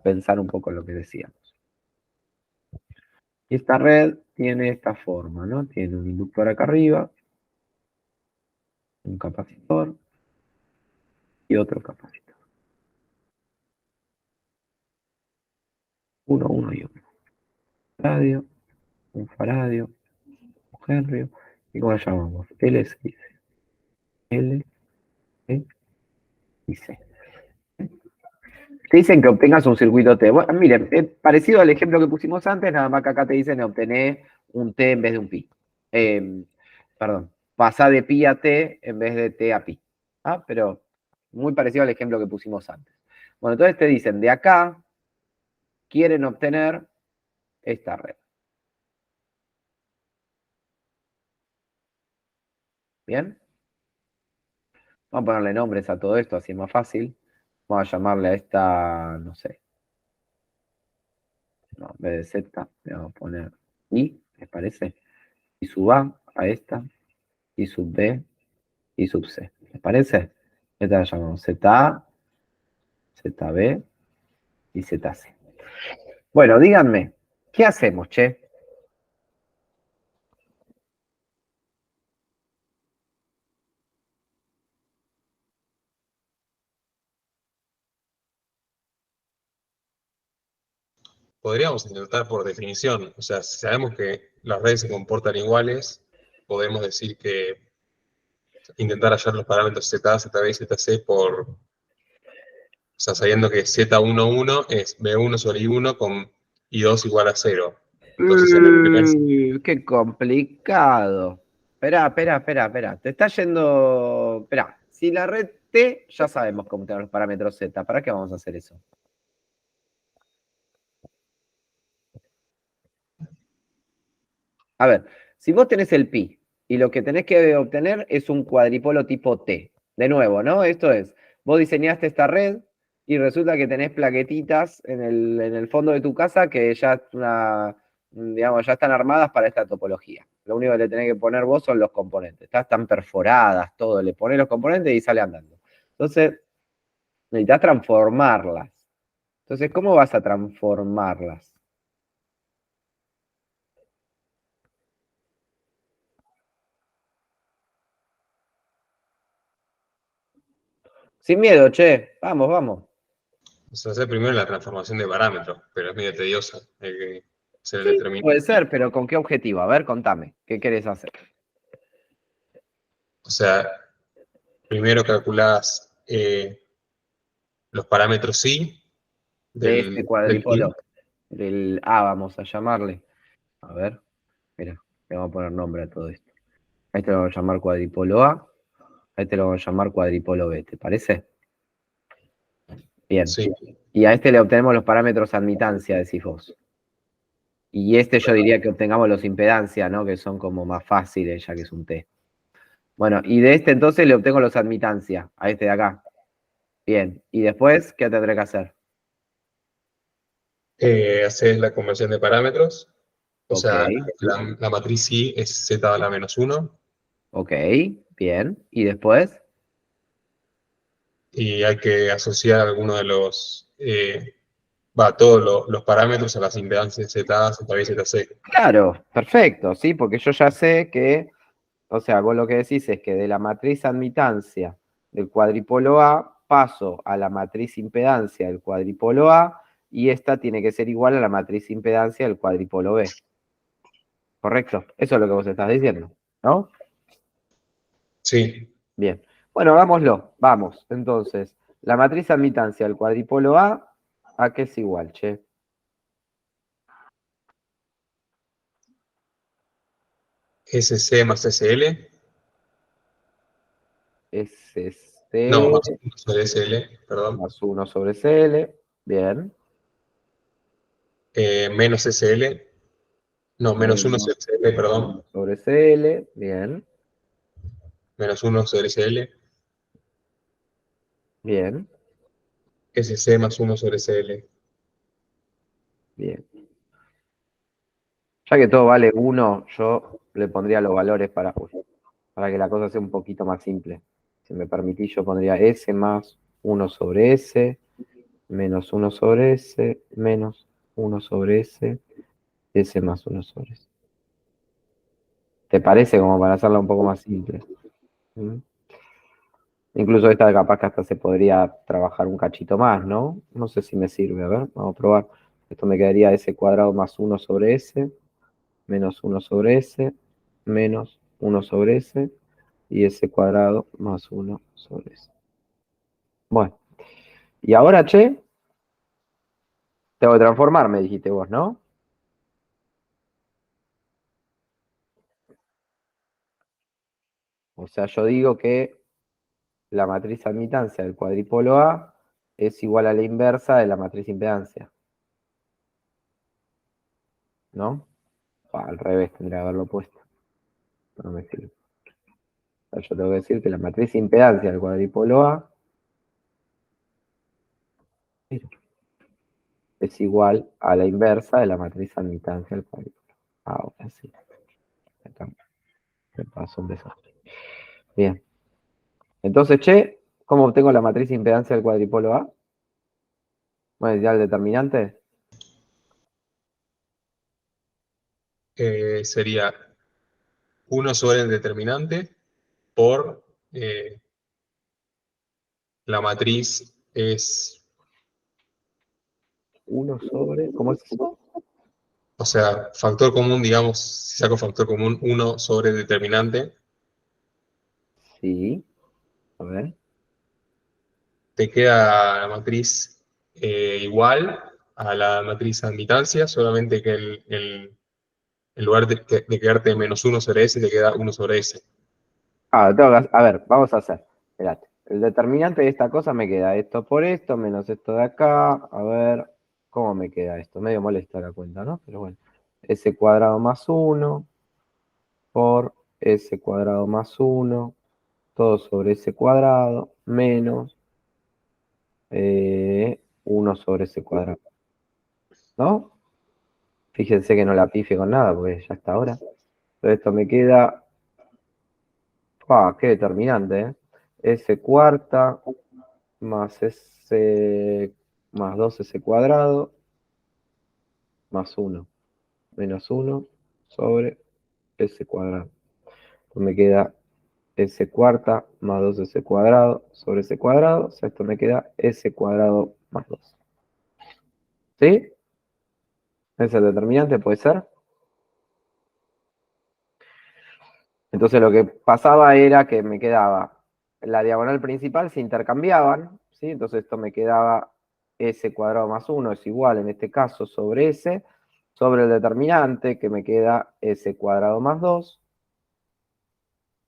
pensar un poco en lo que decíamos. Y esta red tiene esta forma, ¿no? Tiene un inductor acá arriba, un capacitor y otro capacitor. Uno y uno. Radio, un faradio, un henrio. ¿Y cómo lo llamamos? LC. L, E y C. Te dicen que obtengas un circuito T. Bueno, miren, es parecido al ejemplo que pusimos antes, nada más que acá te dicen obtener un T en vez de un pi. Perdón, pasá de pi a t en vez de t a pi. ¿Ah? Pero muy parecido al ejemplo que pusimos antes. Bueno, entonces te dicen, de acá quieren obtener esta red. ¿Bien? Vamos a ponerle nombres a todo esto, así es más fácil. Vamos a llamarle a esta, no sé. No, en vez de Z, le vamos a poner I, ¿les parece? Y sub a esta, y sub B, y sub C. ¿Les parece? Esta la llamamos ZA, ZB y ZC. Bueno, díganme, ¿qué hacemos, che? Podríamos intentar por definición, o sea, si sabemos que las redes se comportan iguales, podemos decir que intentar hallar los parámetros ZA, ZB y ZC por, o sea, sabiendo que Z11 es B1 sobre I1 con I2 igual a 0. Entonces, en el primer... Qué complicado. Espera. Te está yendo. Espera, si la red T ya sabemos cómo tener los parámetros Z, ¿para qué vamos a hacer eso? A ver, si vos tenés el pi y lo que tenés que obtener es un cuadripolo tipo T. De nuevo, ¿no? Esto es, vos diseñaste esta red y resulta que tenés plaquetitas en el fondo de tu casa que ya, digamos, ya están armadas para esta topología. Lo único que le tenés que poner vos son los componentes. Están perforadas, todo. Le ponés los componentes y sale andando. Entonces, necesitas transformarlas. Entonces, ¿cómo vas a transformarlas? Sin miedo, che. Vamos. O sea, hacer primero la transformación de parámetros, pero es medio tediosa hacer el Sí, determinante. puede ser, pero ¿con qué objetivo? A ver, contame, ¿qué querés hacer? O sea, primero calculás los parámetros I De este del cuadripolo, pi. del A, vamos a llamarle. A ver, mira, le vamos a poner nombre a todo esto. A este lo vamos a llamar cuadripolo A, a este lo vamos a llamar cuadripolo B, ¿te parece? Bien. Sí. Y a este le obtenemos los parámetros admitancia, decís vos. Y este yo diría que obtengamos los impedancia, ¿no? Que son como más fáciles, ya que es un T. Bueno, y de este entonces le obtengo los admitancia, a este de acá. Bien, y después, ¿qué tendré que hacer? Haces la conversión de parámetros. O Ok, sea, la matriz I es Z a la menos 1 ok, bien. ¿Y después? y hay que asociar alguno de todos los parámetros a las impedancias ZA, ZB y ZC. Claro, perfecto, sí, porque yo ya sé que, o sea, vos lo que decís es que de la matriz admitancia del cuadripolo A paso a la matriz impedancia del cuadripolo A y esta tiene que ser igual a la matriz impedancia del cuadripolo B. ¿Correcto? Eso es lo que vos estás diciendo, ¿no? Sí, Bien. Bueno, hagámoslo. Vamos. Entonces, la matriz admitancia del cuadripolo ¿a qué es igual, che? SC más SL. No, SC más 1 sobre SL, perdón. más 1 sobre CL. Bien. Menos SL. No, menos 1 Menos sobre SL, perdón. 1 sobre CL. Bien. Menos 1 sobre SL. Bien. SC más 1 sobre SL. Bien. Ya que todo vale 1, yo le pondría los valores para que la cosa sea un poquito más simple. Si me permitís, yo pondría S más 1 sobre S, menos 1 sobre S, menos 1 sobre S, S más 1 sobre S. ¿Te parece como para hacerla un poco más simple? ¿Mm? Incluso esta capaz que hasta se podría trabajar un cachito más, ¿no? No sé si me sirve, a ver, vamos a probar. Esto me quedaría S cuadrado más 1 sobre S, menos 1 sobre S, menos 1 sobre S, y S cuadrado más 1 sobre S. Bueno, y ahora, che, tengo que transformar, me dijiste vos, ¿no? O sea, yo digo que la matriz admitancia del cuadripolo A es igual a la inversa de la matriz impedancia. ¿No? Al revés, tendría que haberlo puesto. No me sirve. O sea, yo tengo que decir que la matriz impedancia del cuadripolo A es igual a la inversa de la matriz admitancia del cuadripolo. Ahora sí. Acá me pasó un desastre. Bien. Entonces, ¿cómo obtengo la matriz impedancia del cuadripolo A? Bueno, ya el determinante. Sería 1 sobre el determinante por la matriz es, 1 sobre, ¿cómo es eso? o sea, factor común, digamos, si saco factor común 1 sobre el determinante, Sí. A ver. te queda la matriz igual a la matriz admitancia, solamente que en lugar de quedarte menos 1 sobre S, te queda 1 sobre S. A ver, vamos a hacer. Espérate. El determinante de esta cosa me queda esto por esto, menos esto de acá. A ver, ¿cómo me queda esto? Medio molesta la cuenta, ¿no? Pero bueno. S cuadrado más 1 por S cuadrado más 1, todo sobre S cuadrado, menos 1 sobre S cuadrado. ¿No? Fíjense que no la pifie con nada, porque ya está ahora. Entonces esto me queda... qué determinante, ¿eh? S cuarta más S más 2S cuadrado más 1 menos 1 sobre S cuadrado. Entonces me queda S cuarta más 2S cuadrado sobre S cuadrado. O sea, esto me queda S cuadrado más 2. ¿Sí? ¿Es el determinante? ¿Puede ser? Entonces lo que pasaba era que me quedaba la diagonal principal, se intercambiaban, ¿sí? Entonces esto me quedaba S cuadrado más 1 es igual, en este caso, sobre S, sobre el determinante, que me queda S cuadrado más 2,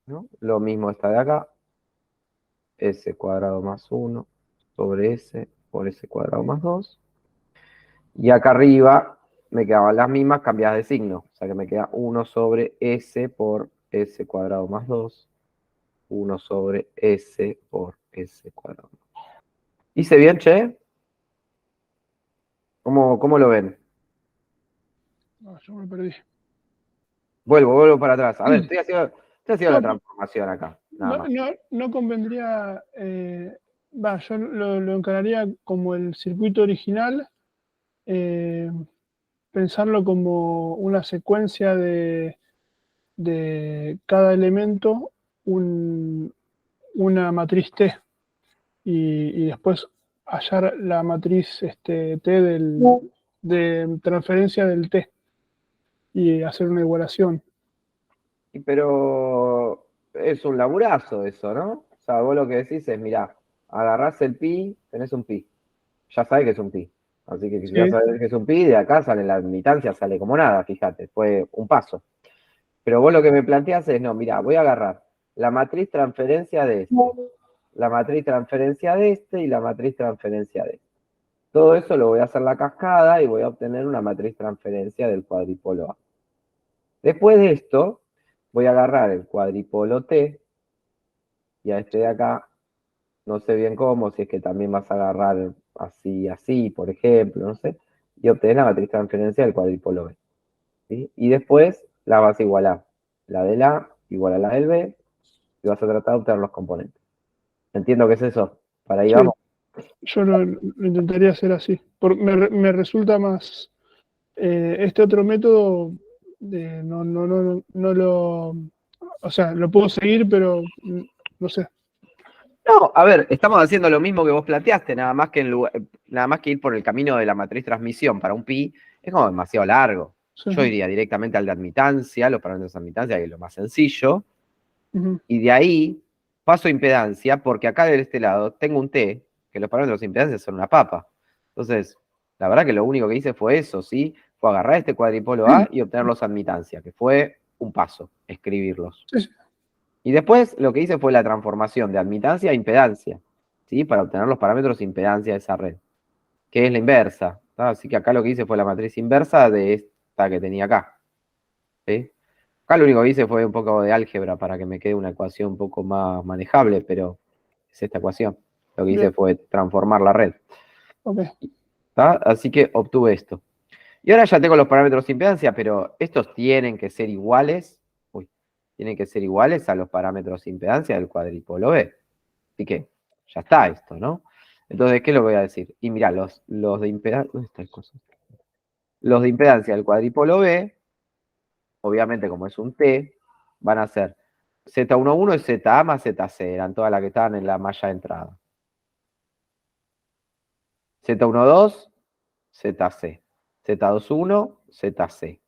¿no? Lo mismo está de acá, S cuadrado más 1 sobre S por S cuadrado más 2. Y acá arriba me quedaban las mismas cambiadas de signo, o sea que me queda 1 sobre S por S cuadrado más 2. 1 sobre S por S cuadrado. ¿Hice bien, che? ¿Cómo lo ven? No, yo me perdí. Vuelvo para atrás. A ver, estoy haciendo la No, transformación acá, nada más. no convendría, yo lo encararía como el circuito original, eh, pensarlo como una secuencia de cada elemento, una matriz T, y después hallar la matriz T de transferencia del T y hacer una igualación. Pero es un laburazo eso, ¿no? O sea, vos lo que decís es, mirá, agarrás el pi, tenés un pi. Ya sabés que es un pi. Así que si ya Sí. sabés que es un pi, de acá sale la admitancia, sale como nada, fíjate, fue un paso. Pero vos lo que me planteás es, no, mirá, voy a agarrar la matriz transferencia de este, la matriz transferencia de este y la matriz transferencia de este. Todo eso lo voy a hacer la cascada y voy a obtener una matriz transferencia del cuadripolo A. Después de esto, voy a agarrar el cuadripolo T y a este de acá, no sé bien cómo, si es que también vas a agarrar así, por ejemplo, no sé, y obtener la matriz transferencia del cuadripolo B. ¿Sí? Y después la vas a igualar. La del A igual a la del B y vas a tratar de obtener los componentes. Entiendo que es eso. Para ahí Sí, vamos. yo lo intentaría hacer así. Me resulta más. Este otro método no lo. O sea, lo puedo seguir, pero no sé. No, a ver, estamos haciendo lo mismo que vos planteaste, nada más que ir por el camino de la matriz transmisión para un pi, es como demasiado largo. Sí. Yo iría directamente al de admitancia, los parámetros de admitancia, que es lo más sencillo, Ujú. y de ahí paso a impedancia, porque acá de este lado tengo un T, que los parámetros de impedancia son una papa. Entonces, la verdad que lo único que hice fue eso, ¿sí? Fue agarrar este cuadripolo A y obtener los admitancia, que fue un paso, escribirlos. Sí, sí. Y después lo que hice fue la transformación de admitancia a impedancia, ¿sí? Para obtener los parámetros de impedancia de esa red, que es la inversa, ¿tá? Así que acá lo que hice fue la matriz inversa de esta que tenía acá, ¿sí? Acá lo único que hice fue un poco de álgebra para que me quede una ecuación un poco más manejable, pero es esta ecuación. Lo que hice Bien. fue transformar la red, Ok. ¿tá? Así que obtuve esto. Y ahora ya tengo los parámetros de impedancia, pero estos tienen que ser iguales, tienen que ser iguales a los parámetros de impedancia del cuadripolo B. Así que ya está esto, ¿no? Entonces, ¿qué le voy a decir? Y mira, los de impedancia, ¿dónde está el coso? Los de impedancia del cuadripolo B, obviamente como es un T, van a ser Z11 y ZA más ZC, eran todas las que estaban en la malla de entrada. Z12, ZC. Z21, ZC.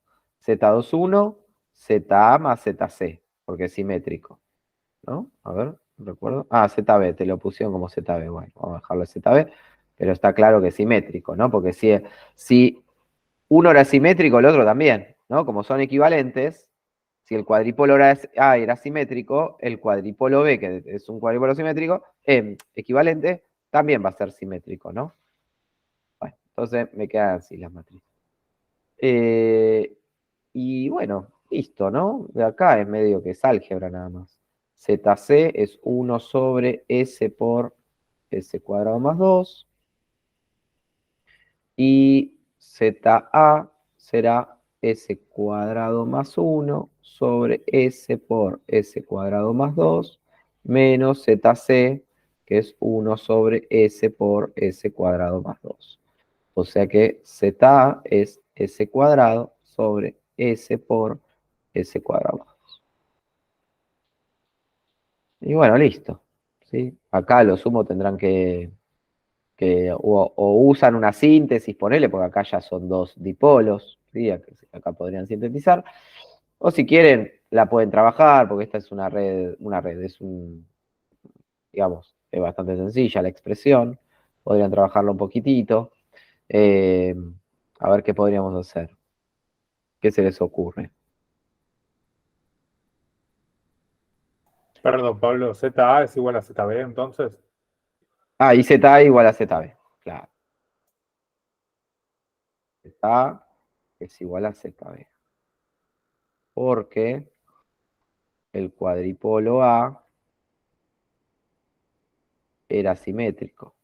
Z21, ZA más ZC, porque es simétrico, ¿no? A ver, no recuerdo. Ah, ZB, te lo pusieron como ZB. Bueno, vamos a dejarlo de ZB, pero está claro que es simétrico, ¿no? Porque si uno era simétrico, el otro también, ¿no? Como son equivalentes, si el cuadripolo A era simétrico, el cuadripolo B, que es un cuadripolo simétrico, equivalente, también va a ser simétrico, ¿no? Bueno, entonces me quedan así las matrices. Y bueno, listo, ¿no? De acá es medio que es álgebra nada más. ZC es 1 sobre S por S cuadrado más 2. Y ZA será S cuadrado más 1 sobre S por S cuadrado más 2 menos ZC, que es 1 sobre S por S cuadrado más 2. O sea que ZA es S cuadrado sobre S por S cuadrado más 2. Y bueno, listo. ¿Sí? Acá lo sumo tendrán que o usan una síntesis, ponele, porque acá ya son dos dipolos, ¿sí? Acá podrían sintetizar. O si quieren, la pueden trabajar, porque esta es una red, es digamos, es bastante sencilla la expresión. Podrían trabajarla un poquitito. Eh, a ver qué podríamos hacer. ¿Qué se les ocurre? Perdón, Pablo, ZA es igual a ZB, entonces. Ah, y ZA igual a ZB. Claro. ZA es igual a ZB. Porque el cuadripolo A era simétrico.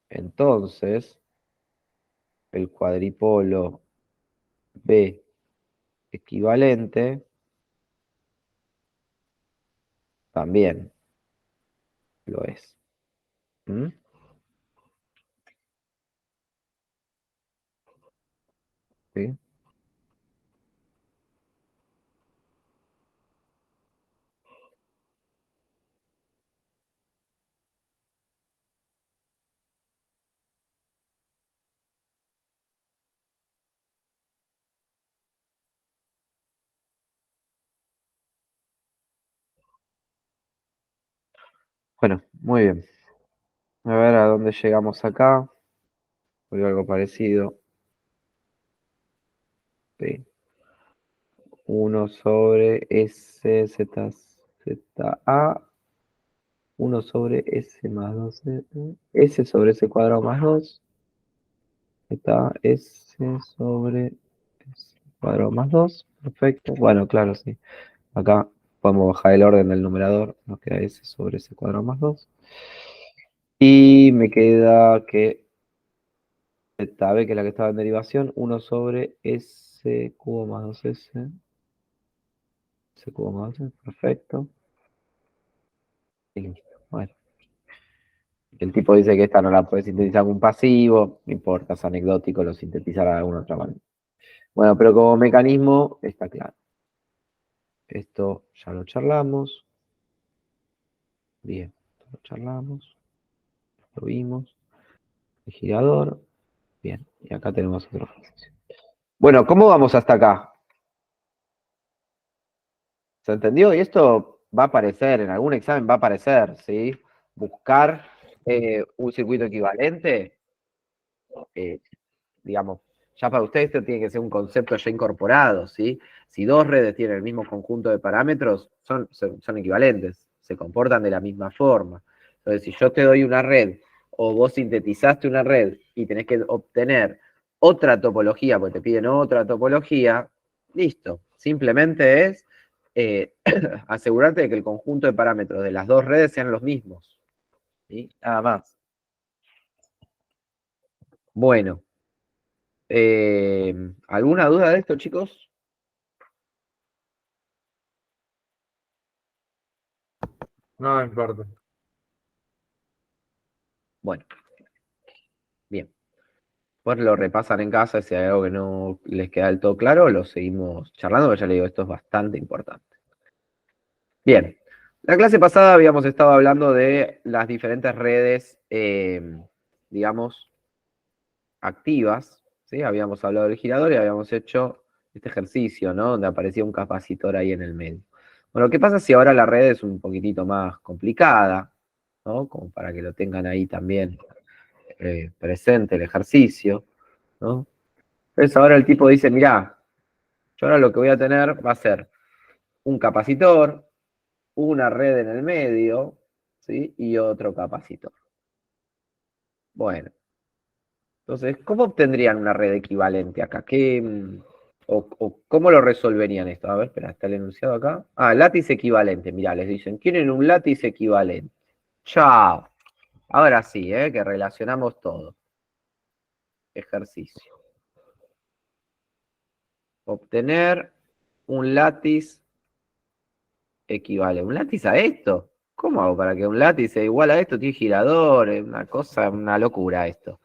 Entonces, el cuadripolo B equivalente también lo es. ¿Mm? ¿Sí? Bueno, muy bien. A ver a dónde llegamos acá. Por algo parecido. Sí. 1 sobre S, Z, ZA. 1 sobre S más 2. S sobre S cuadrado más 2. Está S sobre S cuadrado más 2. Perfecto. Bueno, claro, sí. Acá podemos bajar el orden del numerador. Nos queda S sobre S cuadrado más 2. Y me queda que ZB, que es la que estaba en derivación, 1 sobre S cubo más 2S. S cubo más 2S, perfecto. Y listo. Bueno. El tipo dice que esta no la puede sintetizar con un pasivo. No importa, es anecdótico, lo sintetizará de alguna otra manera. Bueno, pero como mecanismo está claro. Esto ya lo charlamos. Bien, lo charlamos. Lo vimos. El girador. Bien, y acá tenemos otro ejercicio. Bueno, ¿cómo vamos hasta acá? ¿Se entendió? Y esto va a aparecer, en algún examen va a aparecer, ¿sí? Buscar un circuito equivalente, digamos, Ya para ustedes esto tiene que ser un concepto ya incorporado, ¿sí? Si dos redes tienen el mismo conjunto de parámetros, son equivalentes, se comportan de la misma forma. Entonces, si yo te doy una red o vos sintetizaste una red y tenés que obtener otra topología, porque te piden otra topología, listo. Simplemente es asegurarte de que el conjunto de parámetros de las dos redes sean los mismos. ¿Sí? Nada más. Bueno. ¿Alguna duda de esto, chicos? No me importa. Bueno, bien. Pues lo repasan en casa, si hay algo que no les queda del todo claro, lo seguimos charlando, pero ya les digo, esto es bastante importante. Bien, la clase pasada habíamos estado hablando de las diferentes redes, digamos, activas, ¿sí? Habíamos hablado del girador y habíamos hecho este ejercicio, ¿no? Donde aparecía un capacitor ahí en el medio. Bueno, ¿qué pasa si ahora la red es un poquitito más complicada, ¿no? Como para que lo tengan ahí también presente el ejercicio, ¿no? Entonces ahora el tipo dice, mirá, yo ahora lo que voy a tener va a ser un capacitor, una red en el medio, ¿sí? Y otro capacitor. Bueno, entonces, ¿cómo obtendrían una red equivalente acá? O cómo lo resolverían esto? A ver, espera, está el enunciado acá. Ah, látice equivalente. Mirá, les dicen, ¿quieren un látice equivalente? Chao. Ahora sí, que relacionamos todo. Ejercicio. Obtener un látice equivalente. ¿Un látice a esto? ¿Cómo hago para que un látice sea igual a esto? Tiene girador, es una cosa, una locura esto.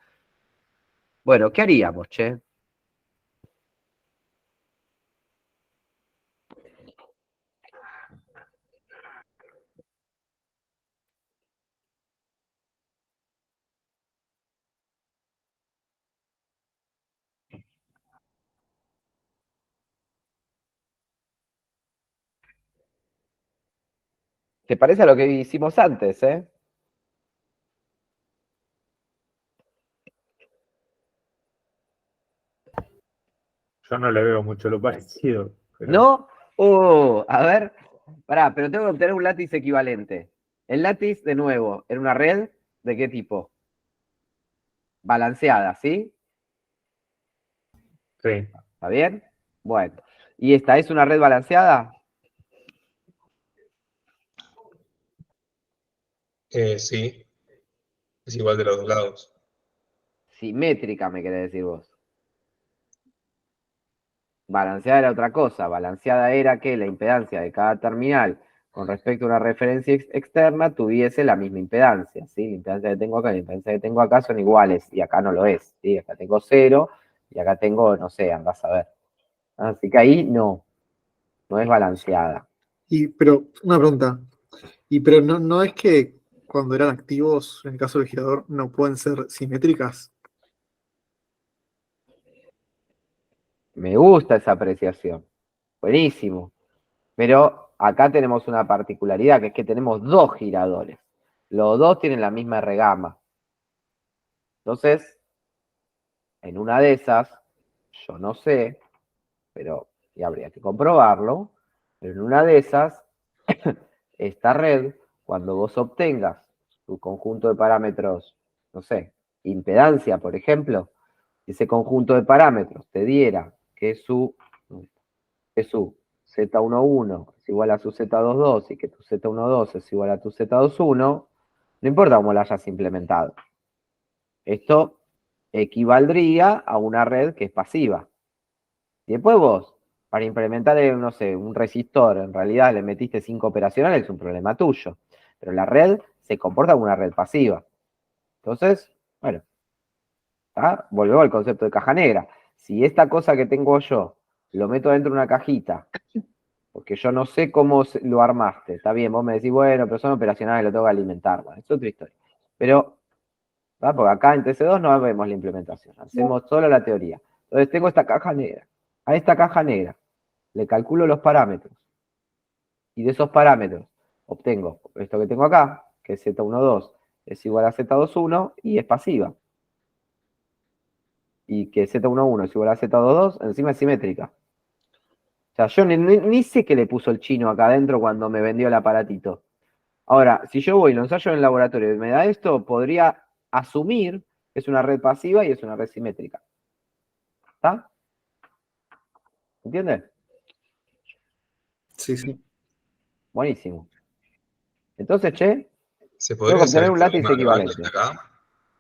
Bueno, ¿qué haríamos, che? ¿Te parece a lo que hicimos antes, Yo no le veo mucho lo parecido. Pero... ¿No? A ver, pará, pero tengo que obtener un látice equivalente. El látice, de nuevo, en una red, ¿de qué tipo? Balanceada, ¿sí? Sí, ¿Está bien? Bueno. ¿Y esta es una red balanceada? Sí, es igual de los dos lados. Simétrica, me querés decir vos. Balanceada era otra cosa. Balanceada era que la impedancia de cada terminal con respecto a una referencia externa tuviese la misma impedancia, ¿sí? La impedancia que tengo acá y la impedancia que tengo acá son iguales, y acá no lo es, ¿sí? Acá tengo 0 y acá tengo, no sé, andás a ver. Así que ahí no es balanceada. Pero, una pregunta. Pero no es que cuando eran activos, en el caso del girador, no pueden ser simétricas. Me gusta esa apreciación. Buenísimo. Pero acá tenemos una particularidad, que es que tenemos dos giradores. Los dos tienen la misma R gamma. Entonces, en una de esas, yo no sé, pero y habría que comprobarlo, pero en una de esas, esta red, cuando vos obtengas tu conjunto de parámetros, no sé, impedancia, por ejemplo, ese conjunto de parámetros te diera que su Z11 es igual a su Z22 y que tu Z12 es igual a tu Z21, no importa cómo lo hayas implementado. Esto equivaldría a una red que es pasiva. Y después vos, para implementar, no sé, un resistor, en realidad le metiste 5 operacionales, es un problema tuyo. Pero la red se comporta como una red pasiva. Entonces, bueno, ¿tá? Volvemos al concepto de caja negra. Si esta cosa que tengo yo lo meto dentro de una cajita, porque yo no sé cómo lo armaste, está bien, vos me decís, bueno, pero son operacionales, lo tengo que alimentar. Bueno, es otra historia. Pero, ¿tá? Porque acá en TC2 no vemos la implementación, hacemos solo la teoría. Entonces tengo esta caja negra. A esta caja negra le calculo los parámetros. Y de esos parámetros obtengo esto que tengo acá, que es Z12 es igual a Z21 y es pasiva. y que Z11 es igual a Z22, encima es simétrica. O sea, yo ni sé qué le puso el chino acá adentro cuando me vendió el aparatito. Ahora, si yo voy y lo ensayo en el laboratorio y me da esto, podría asumir que es una red pasiva y es una red simétrica. ¿Está? ¿Entiendes? Sí, sí. Buenísimo. Entonces, che, ¿Se tengo podría que usar obtener el un látiz teorema de Bartlett equivalente. acá?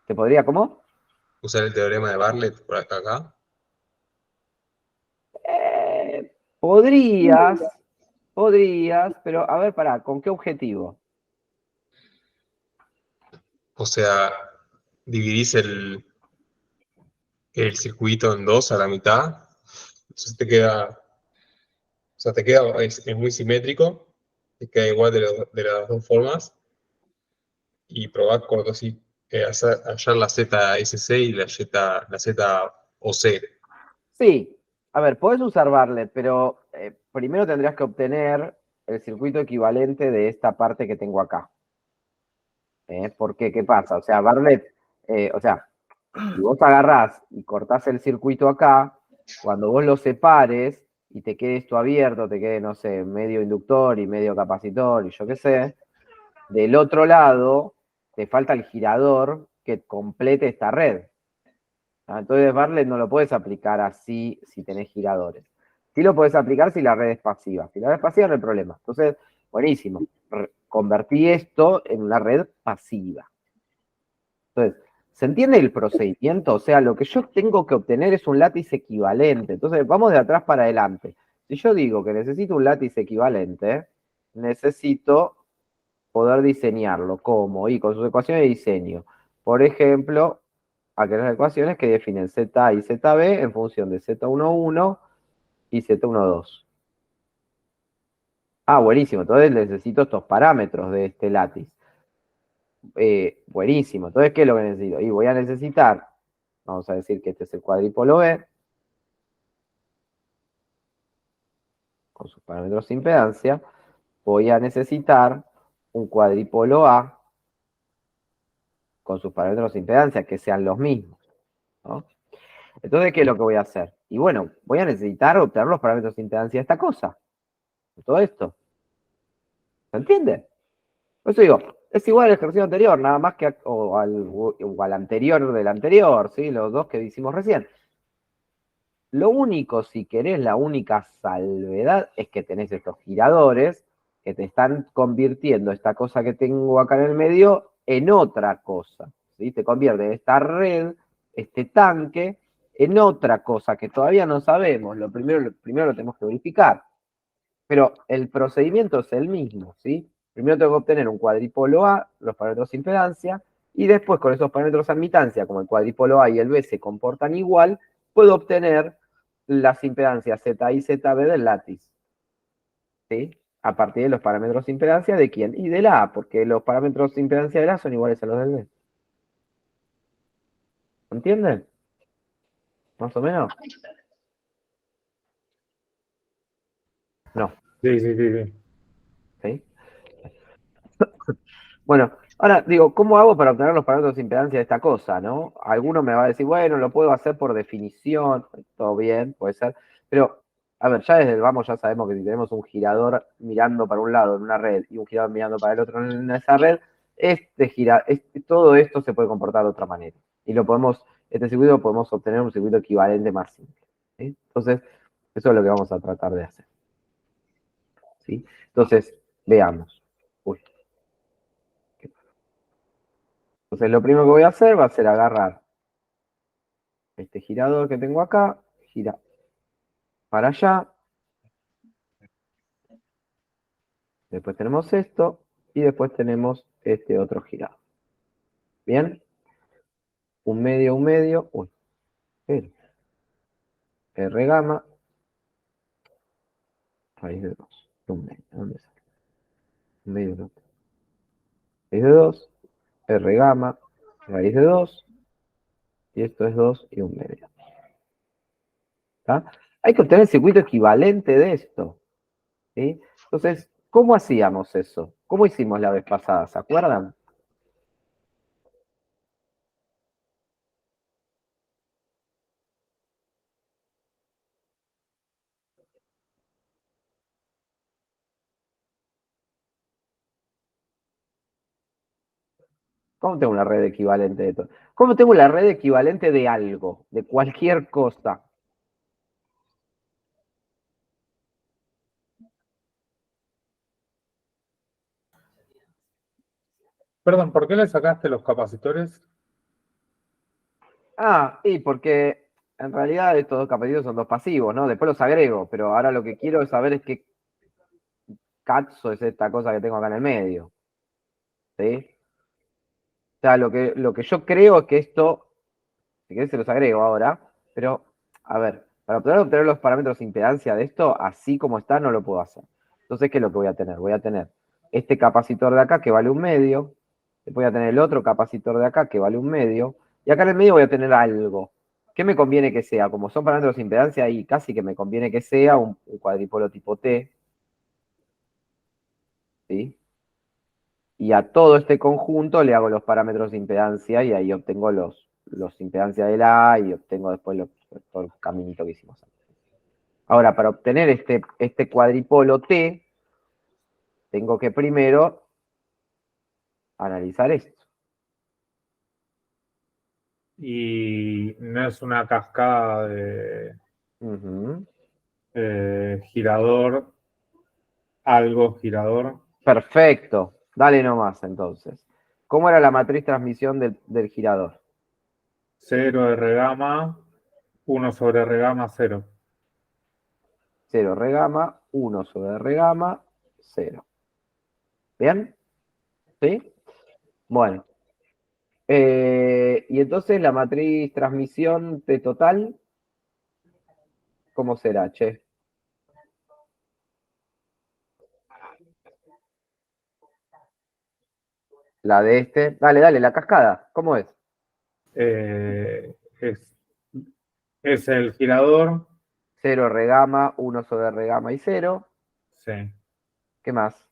¿Se podría cómo? ¿Usar el teorema de Bartlett por acá? Podrías, pero a ver, pará, ¿con qué objetivo? O sea, dividís el circuito en dos a la mitad. Entonces te queda, o sea, es muy simétrico, te queda igual de las dos formas. Y probás con así, hallar la ZSC y la ZOC. Sí, a ver, podés usar Bartlett, pero primero tendrías que obtener el circuito equivalente de esta parte que tengo acá. Porque, ¿qué pasa? O sea, Bartlett, o sea, si vos agarrás y cortás el circuito acá, cuando vos lo separes y te quede esto abierto, te quede, no sé, medio inductor y medio capacitor y yo qué sé, del otro lado te falta el girador que complete esta red. Entonces Bartlett no lo puedes aplicar así si tenés giradores. Sí lo puedes aplicar si la red es pasiva. Si la red es pasiva no hay problema. Entonces, buenísimo. Convertí esto en una red pasiva. Entonces, ¿se entiende el procedimiento? O sea, lo que yo tengo que obtener es un látiz equivalente. Entonces, vamos de atrás para adelante. Si yo digo que necesito un látiz equivalente, necesito poder diseñarlo. ¿Cómo? Y con sus ecuaciones de diseño. Por ejemplo, aquellas ecuaciones que definen Z y ZB en función de Z11 y Z12. Ah, buenísimo. Entonces necesito estos parámetros de este látiz. Buenísimo. Entonces, ¿qué es lo que necesito? Y voy a necesitar, vamos a decir que este es el cuadripolo B, con sus parámetros de impedancia. Voy a necesitar un cuadripolo A con sus parámetros de impedancia que sean los mismos, ¿no? Entonces, ¿qué es lo que voy a hacer? Y bueno, voy a necesitar obtener los parámetros de impedancia de esta cosa. De todo esto. ¿Se entiende? Por eso digo, es igual al ejercicio anterior, nada más que o al anterior del anterior, ¿sí? Los dos que hicimos recién. Lo único, si querés, la única salvedad es que tenés estos giradores que te están convirtiendo esta cosa que tengo acá en el medio en otra cosa, ¿sí? Te convierte esta red, este tanque, en otra cosa que todavía no sabemos. Primero lo tenemos que verificar. Pero el procedimiento es el mismo, ¿sí? Primero tengo que obtener un cuadripolo A, los parámetros de impedancia, y después con esos parámetros de admitancia, como el cuadripolo A y el B se comportan igual, puedo obtener las impedancias Z y ZB del látiz, ¿sí? A partir de los parámetros de impedancia de quién? Y del A, porque los parámetros de impedancia del A son iguales a los del B. ¿Entienden? ¿Más o menos? No. Sí, sí, sí, sí. ¿Sí? Bueno, ahora digo, ¿cómo hago para obtener los parámetros de impedancia de esta cosa, no? Alguno me va a decir, bueno, lo puedo hacer por definición, todo bien, puede ser, pero, a ver, ya desde el vamos ya sabemos que si tenemos un girador mirando para un lado en una red y un girador mirando para el otro en esa red, todo esto se puede comportar de otra manera. Y este circuito podemos obtener un circuito equivalente más simple, ¿sí? Entonces, eso es lo que vamos a tratar de hacer, ¿sí? Entonces, veamos. Uy. Entonces lo primero que voy a hacer va a ser agarrar este girador que tengo acá, gira para allá, después tenemos esto, y después tenemos este otro girado. ¿Bien? Un medio, uy, R gamma, raíz de 2, un medio, ¿dónde sale? Un medio no. Raíz de 2, R gamma, raíz de 2, y esto es 2 y un medio. ¿Está? Hay que obtener el circuito equivalente de esto, ¿sí? Entonces, ¿cómo hacíamos eso? ¿Cómo hicimos la vez pasada? ¿Se acuerdan? ¿Cómo tengo una red equivalente de todo? ¿Cómo tengo la red equivalente de algo? De cualquier cosa. Perdón, ¿por qué le sacaste los capacitores? Y porque en realidad estos dos capacitores son dos pasivos, ¿no? Después los agrego, pero ahora lo que quiero saber es qué cazzo es esta cosa que tengo acá en el medio. ¿Sí? O sea, lo que yo creo es que esto, si querés se los agrego ahora, pero, a ver, para poder obtener los parámetros de impedancia de esto, así como está, no lo puedo hacer. Entonces, ¿qué es lo que voy a tener? Voy a tener este capacitor de acá que vale 1/2, después voy a tener el otro capacitor de acá que vale 1/2, y acá en el medio voy a tener algo. ¿Qué me conviene que sea? Como son parámetros de impedancia, ahí casi que me conviene que sea un cuadripolo tipo T, ¿sí? Y a todo este conjunto le hago los parámetros de impedancia y ahí obtengo los impedancia del A y obtengo después todo el caminito que hicimos antes. Ahora, para obtener este cuadripolo T, tengo que primero analizar esto. Y no es una cascada de Ujú. girador, algo girador. Perfecto. Dale nomás entonces. ¿Cómo era la matriz transmisión del girador? 0 R gamma, 1 sobre R gamma, 0. 0 R gamma, 1 sobre R gamma, 0. ¿Bien? ¿Sí? Bueno. Y entonces la matriz transmisión T total, ¿cómo será, che? La de este. Dale, dale, la cascada. ¿Cómo es? Es el girador. 0 R gamma, 1 sobre R gamma y 0. Sí. ¿Qué más?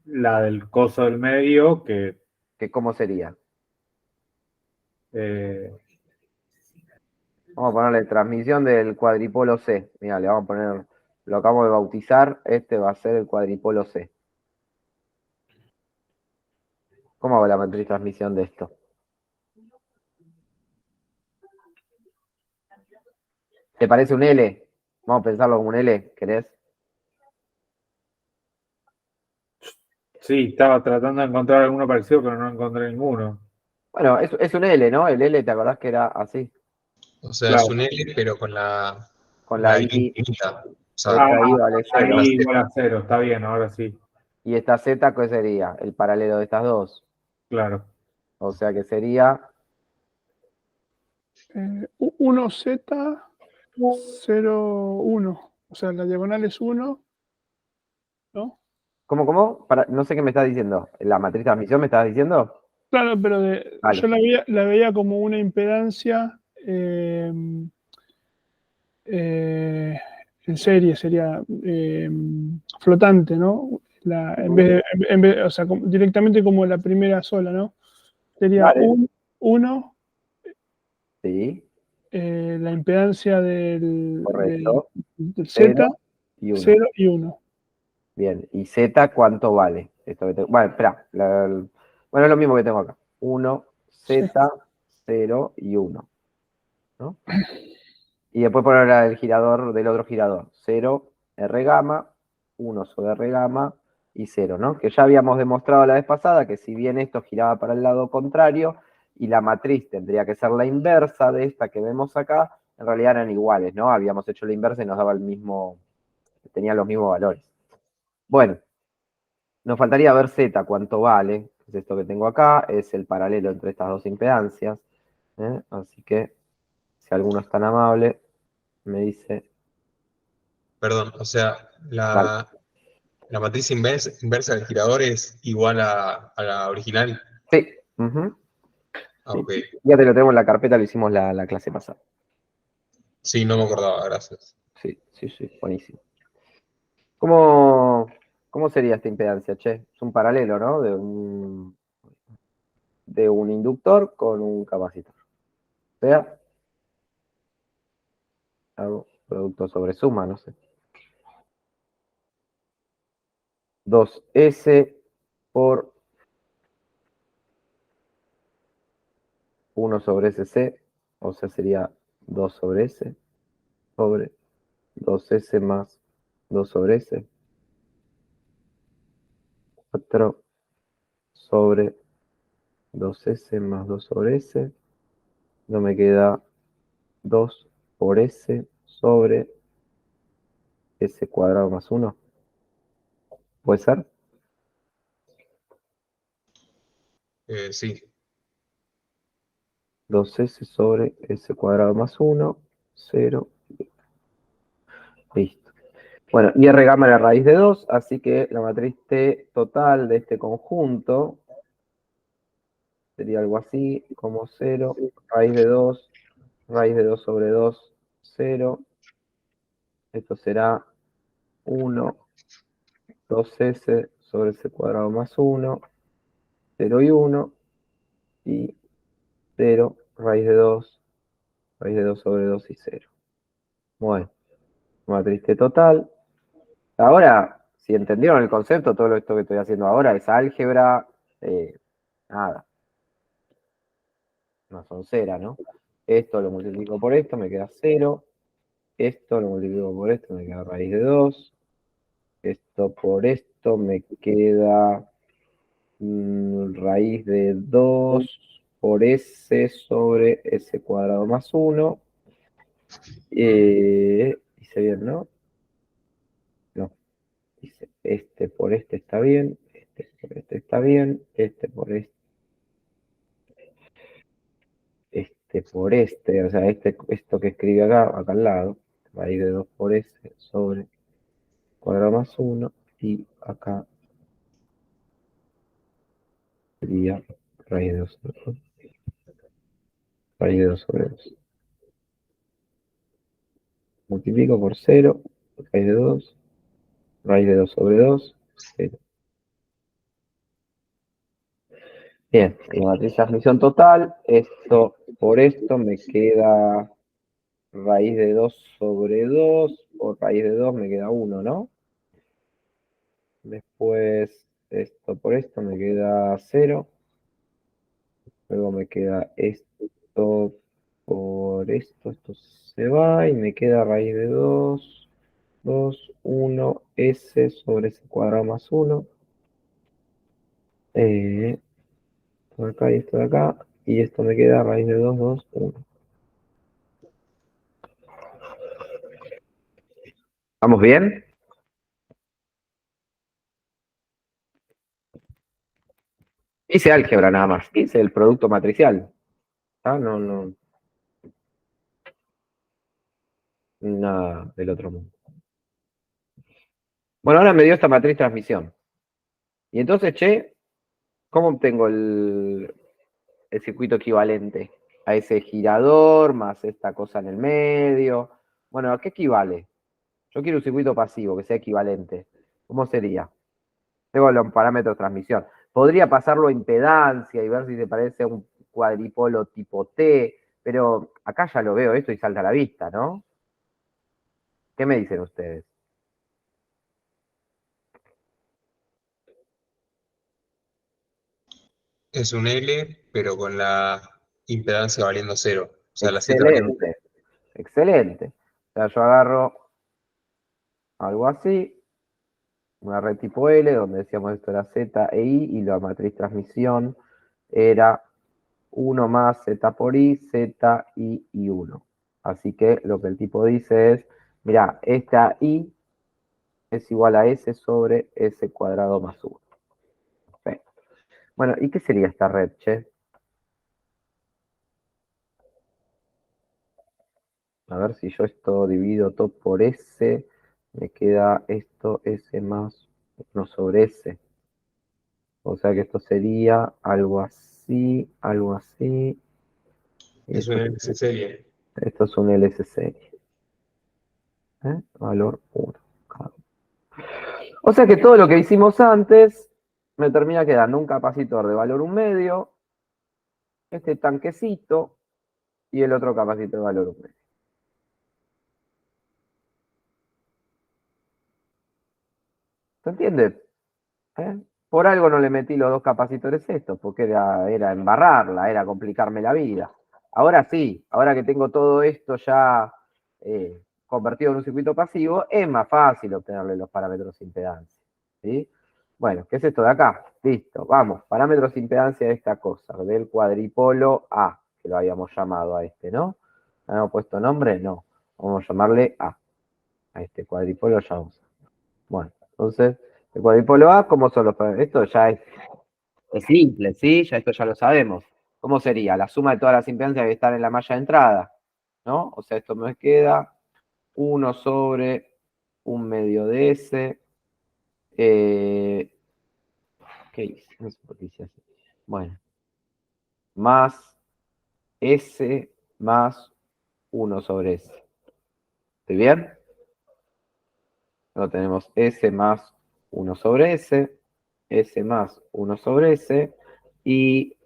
La del coso del medio, que ¿Cómo sería? eh, Vamos a ponerle transmisión del cuadripolo C. Mira, le vamos a poner, lo acabamos de bautizar, este va a ser el cuadripolo C. ¿Cómo hago la matriz transmisión de esto? ¿Te parece un L? Vamos a pensarlo como un L, ¿querés? sí, estaba tratando de encontrar alguno parecido, pero no encontré ninguno. Bueno, es un L, ¿no? El L, ¿te acordás que era así? O sea, Claro. es un L, pero con Con la I I, infinita. O sea, esta I vale 0. Ahí igual a 0, está bien, ahora sí, Y esta Z, ¿qué sería? El paralelo de estas dos. claro. O sea que sería 1Z, 0, 1. O sea, la diagonal es 1, ¿no? ¿Cómo? No sé qué me estás diciendo. ¿La matriz de transmisión me estás diciendo? Claro, pero Vale. yo la veía como una impedancia en serie, sería flotante, ¿no? O sea, directamente como la primera sola, ¿no? Sería Vale. 1, Sí, la impedancia del correcto. Z, 0 y 1. 0 y 1. Bien. ¿Y Z cuánto vale? Bueno, espera. Bueno, es lo mismo que tengo acá. 1, Sí. Z, 0 y 1. ¿No? Y después poner el girador del otro girador. 0, R gamma, 1 sobre R gamma y 0, ¿no? Que ya habíamos demostrado la vez pasada que si bien esto giraba para el lado contrario y la matriz tendría que ser la inversa de esta que vemos acá, en realidad eran iguales, ¿no? Habíamos hecho la inversa y nos daba el mismo, tenía los mismos valores. Bueno, nos faltaría ver Z cuánto vale, es esto que tengo acá, es el paralelo entre estas dos impedancias, ¿eh? Así que, si alguno es tan amable, me dice... perdón, o sea, Vale. la matriz inversa del girador es igual a la original. Sí. Ujú. Ah, ok. Ya te lo tenemos en la carpeta, lo hicimos la clase pasada. Sí, no me acordaba, gracias. Sí, sí, sí, buenísimo. ¿Cómo sería esta impedancia, che? Es un paralelo, ¿no? De un inductor con un capacitor. O sea, hago producto sobre suma, no sé. 2S por 1 sobre SC, o sea, sería 2 sobre S, sobre 2S más 2 sobre S. 4 sobre 2S más 2 sobre S. No me queda 2 por S sobre S cuadrado más 1. ¿Puede ser? Sí. 2S sobre S cuadrado más 1, 0. Listo. Bueno, y R gamma era raíz de 2, así que la matriz T total de este conjunto sería algo así, como 0, raíz de 2 sobre 2, 0. Esto será 1, 2S sobre S cuadrado más 1, 0 y 1, y 0, raíz de 2 sobre 2 y 0. Bueno, matriz T total. Ahora, si entendieron el concepto, todo esto que estoy haciendo ahora es álgebra, nada, una soncera, ¿no? Esto lo multiplico por esto, me queda 0. Esto lo multiplico por esto, me queda raíz de 2. Esto por esto me queda raíz de 2 por S sobre S cuadrado más 1. Dice bien, ¿no? No. Dice, este por este está bien, este por este está bien, este por este, o sea, esto que escribe acá al lado, raíz de 2 por S sobre cuadrado más 1, y acá sería raíz de 2 sobre 2, raíz de 2 sobre 2. Multiplico por 0, raíz de 2, raíz de 2 sobre 2, 0. Bien, y la matriz de transmisión total, esto por esto me queda raíz de 2 sobre 2, por raíz de 2 me queda 1, ¿no? Después, esto por esto me queda 0. Luego me queda esto por esto se va y me queda raíz de 2, 2, 1, S sobre S cuadrado más 1. Esto de acá y esto de acá. Y esto me queda raíz de 2, 2, 1. ¿Vamos bien? Hice álgebra nada más. Hice el producto matricial. ¿Ah? No, nada del otro mundo. Bueno, ahora me dio esta matriz transmisión. Y entonces, che, ¿cómo obtengo el circuito equivalente a ese girador más esta cosa en el medio? Bueno, ¿a qué equivale? Yo quiero un circuito pasivo que sea equivalente. ¿Cómo sería? Tengo los parámetros de transmisión. Podría pasarlo a impedancia y ver si se parece a un cuadripolo tipo T, pero acá ya lo veo esto y salta a la vista, ¿no? ¿Qué me dicen ustedes? Es un L, pero con la impedancia valiendo 0. O sea, la Z valiendo Excelente, excelente. O sea, yo agarro algo así, una red tipo L, donde decíamos esto era Z e I, y la matriz transmisión era 1 más Z por I, Z, I y 1. Así que lo que el tipo dice es, mira, esta I es igual a S sobre S cuadrado más 1. Perfecto. Bueno, ¿y qué sería esta red, che? A ver si yo esto divido todo por S, me queda esto S más 1 sobre S. O sea que esto sería algo así, algo así. Y es un LC serie. esto es un LSC. Valor 1. O sea que todo lo que hicimos antes me termina quedando un capacitor de valor 1 medio, este tanquecito y el otro capacitor de valor 1 medio. ¿Se entiende? Por algo no le metí los dos capacitores estos, porque era embarrarla, era complicarme la vida. Ahora sí, ahora que tengo todo esto ya convertido en un circuito pasivo, es más fácil obtenerle los parámetros de impedancia. ¿Sí? Bueno, ¿qué es esto de acá? Listo, vamos, parámetros de impedancia de esta cosa, del cuadripolo A, que lo habíamos llamado a este, ¿no? ¿Habíamos puesto nombre? No. Vamos a llamarle A. A este cuadripolo ya vamos. Bueno, entonces, el cuadripolo A, ¿cómo son los parámetros? Esto ya es simple, ¿sí? Ya esto ya lo sabemos. ¿Cómo sería? La suma de todas las impedancias que están en la malla de entrada, ¿no? O sea, esto me queda 1 sobre 1/2 de S. ¿Qué hice? No sé por qué hice así. Bueno, más S más 1 sobre S. ¿Estoy bien? Luego tenemos S más 1 sobre S, S más 1 sobre S, y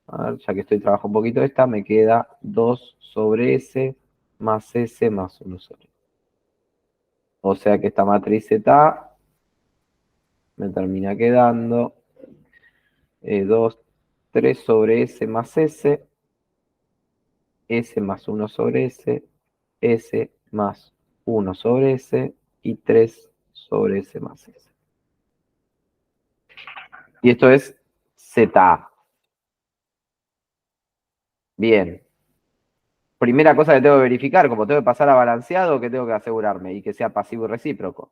a ver, ya que estoy trabajando un poquito esta, me queda 2 sobre S más S más 1 sobre S. O sea que esta matriz Z me termina quedando 2, 3 sobre S más S, S más 1 sobre S, S más 1 sobre S y 3 sobre S más S. Y esto es ZA. Bien. Primera cosa que tengo que verificar, como tengo que pasar a balanceado, que tengo que asegurarme y que sea pasivo y recíproco.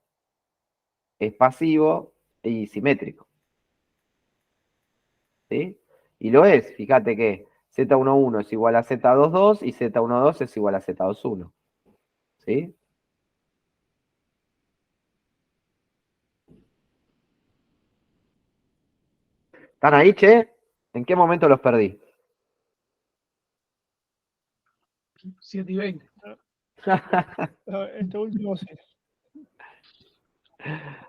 Es pasivo y simétrico. ¿Sí? Y lo es, fíjate que Z11 es igual a Z22 y Z12 es igual a Z21. ¿Sí? ¿Están ahí, che? ¿En qué momento los perdí? 7:20. Este último sí.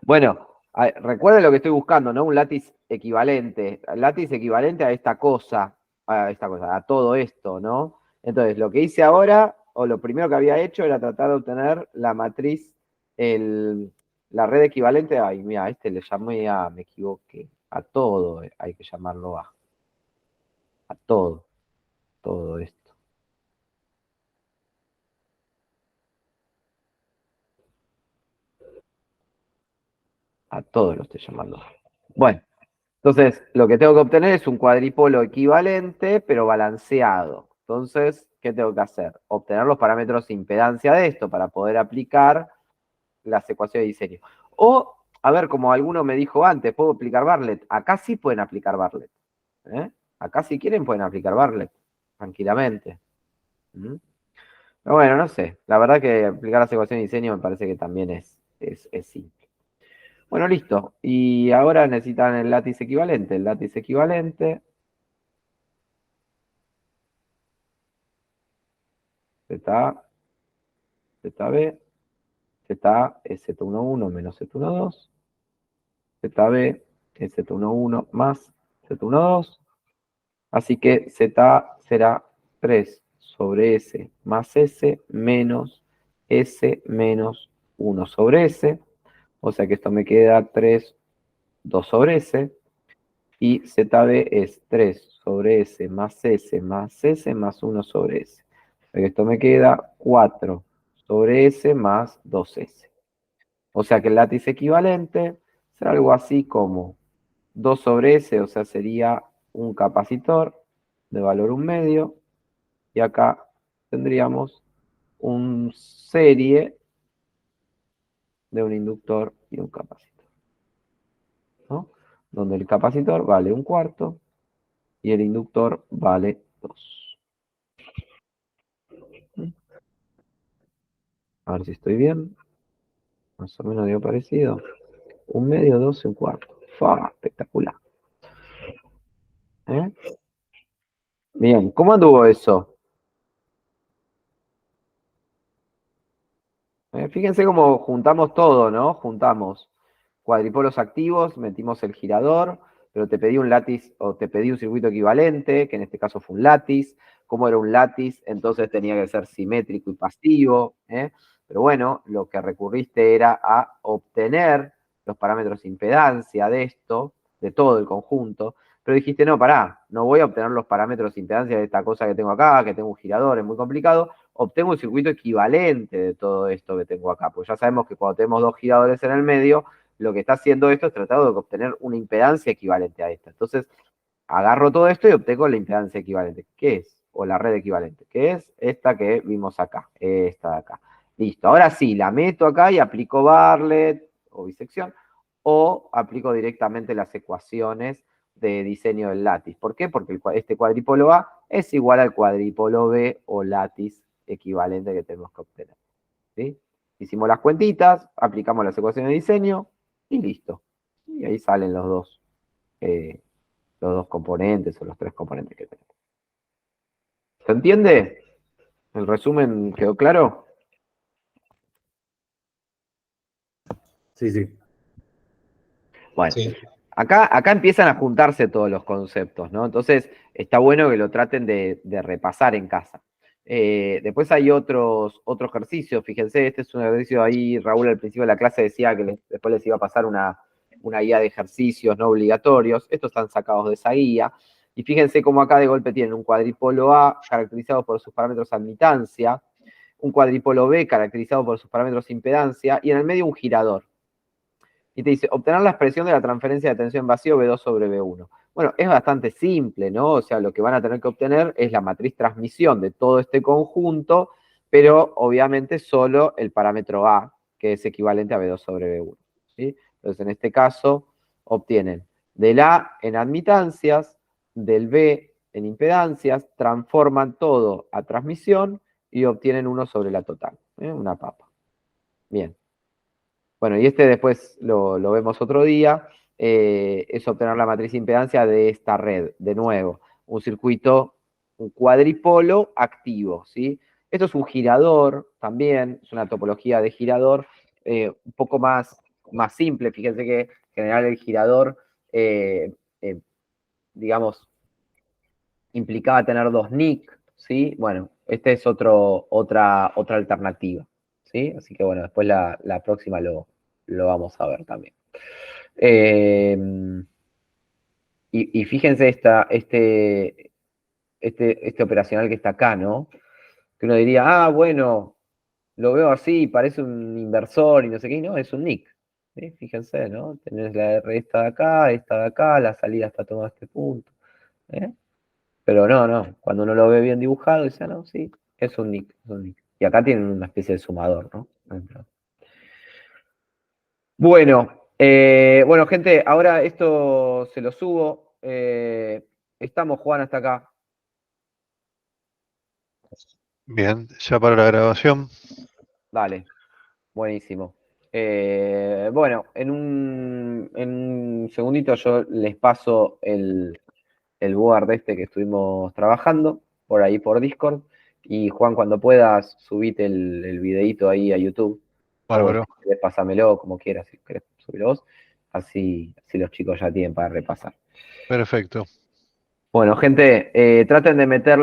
Bueno, recuerden lo que estoy buscando, ¿no? Un látiz equivalente. Látiz equivalente a esta cosa, a todo esto, ¿no? Entonces, lo que hice ahora, o lo primero que había hecho, era tratar de obtener la matriz, la red equivalente. Ay, mira, este le llamé A, me equivoqué. A todo hay que llamarlo A. A todo esto. A todo lo estoy llamando A. Bueno. Entonces, lo que tengo que obtener es un cuadripolo equivalente, pero balanceado. Entonces, ¿qué tengo que hacer? Obtener los parámetros de impedancia de esto para poder aplicar las ecuaciones de diseño. O, a ver, como alguno me dijo antes, ¿puedo aplicar Bartlett? Acá sí pueden aplicar Bartlett. Acá si quieren pueden aplicar Bartlett, tranquilamente. Pero bueno, no sé. La verdad que aplicar las ecuaciones de diseño me parece que también es simple. Bueno, listo. Y ahora necesitan el látiz equivalente. El látiz equivalente ZA, ZB, ZA es Z11 menos Z12, ZB es Z11 más Z12, así que ZA será 3 sobre S más S menos S menos 1 sobre S, o sea que esto me queda 3, 2 sobre S, y ZB es 3 sobre S más S más S más 1 sobre S. O sea que esto me queda 4 sobre S más 2S. O sea que el látiz equivalente será algo así como 2 sobre S, o sea, sería un capacitor de valor 1/2, y acá tendríamos un serie de un inductor y un capacitor, ¿no? Donde el capacitor vale 1/4 y el inductor vale 2. A ver si estoy bien. Más o menos dio parecido. 1/2, 2 y 1/4. ¡Fua! Espectacular. ¿Eh? Bien, ¿cómo anduvo eso? Fíjense cómo juntamos todo, ¿no? Juntamos cuadripolos activos, metimos el girador, pero te pedí un látiz o te pedí un circuito equivalente, que en este caso fue un látiz. Como era un látiz, entonces tenía que ser simétrico y pasivo. Pero bueno, lo que recurriste era a obtener los parámetros de impedancia de esto de todo el conjunto, pero dijiste, no, pará, no voy a obtener los parámetros de impedancia de esta cosa que tengo acá, que tengo un girador, es muy complicado, obtengo un circuito equivalente de todo esto que tengo acá, porque ya sabemos que cuando tenemos dos giradores en el medio, lo que está haciendo esto es tratar de obtener una impedancia equivalente a esta. Entonces, agarro todo esto y obtengo la impedancia equivalente. ¿Qué es? O la red equivalente. ¿Qué es? Esta que vimos acá, esta de acá. Listo, ahora sí, la meto acá y aplico Bartlett o bisección, o aplico directamente las ecuaciones de diseño del látiz. ¿Por qué? Porque este cuadripolo A es igual al cuadripolo B o látiz equivalente que tenemos que obtener. ¿Sí? Hicimos las cuentitas, aplicamos las ecuaciones de diseño y listo. Y ahí salen los dos componentes o los tres componentes que tenemos. ¿Se entiende? ¿El resumen quedó claro? Sí, sí. Bueno, Sí. acá empiezan a juntarse todos los conceptos, ¿no? Entonces, está bueno que lo traten de repasar en casa. Después hay otros ejercicios, fíjense, este es un ejercicio ahí, Raúl al principio de la clase decía que después les iba a pasar una guía de ejercicios no obligatorios, estos están sacados de esa guía, y fíjense cómo acá de golpe tienen un cuadripolo A caracterizado por sus parámetros admitancia, un cuadripolo B caracterizado por sus parámetros impedancia, y en el medio un girador. Y te dice, obtener la expresión de la transferencia de tensión vacío B2 sobre B1. Bueno, es bastante simple, ¿no? O sea, lo que van a tener que obtener es la matriz transmisión de todo este conjunto, pero obviamente solo el parámetro A, que es equivalente a B2 sobre B1. ¿Sí? Entonces, en este caso, obtienen del A en admitancias, del B en impedancias, transforman todo a transmisión y obtienen 1 sobre la total. Una papa. Bien. Bueno, y este después lo vemos otro día, es obtener la matriz de impedancia de esta red. De nuevo, un circuito, un cuadripolo activo, ¿sí? Esto es un girador también, es una topología de girador un poco más simple. Fíjense que en general el girador, digamos, implicaba tener dos NIC, ¿sí? Bueno, esta es otra alternativa, ¿sí? Así que bueno, después la próxima lo vamos a ver también. Y fíjense este operacional que está acá, ¿no? Que uno diría, bueno, lo veo así, parece un inversor y no sé qué, no, es un NIC. ¿Sí? Fíjense, ¿no? Tenés la R esta de acá, la salida está tomada a este punto. Pero no, cuando uno lo ve bien dibujado, dice, no, sí, es un NIC, es un NIC. Y acá tienen una especie de sumador, ¿no? Bueno, gente, ahora esto se lo subo. Estamos, Juan, hasta acá. Bien, ya para la grabación. Dale, buenísimo. Bueno, en un segundito yo les paso el board este que estuvimos trabajando por ahí por Discord. Y Juan, cuando puedas, subite el videíto ahí a YouTube. Bárbaro. O si querés, pásamelo como quieras, si querés subirlo vos. Así los chicos ya tienen para repasar. Perfecto. Bueno, gente, traten de meterle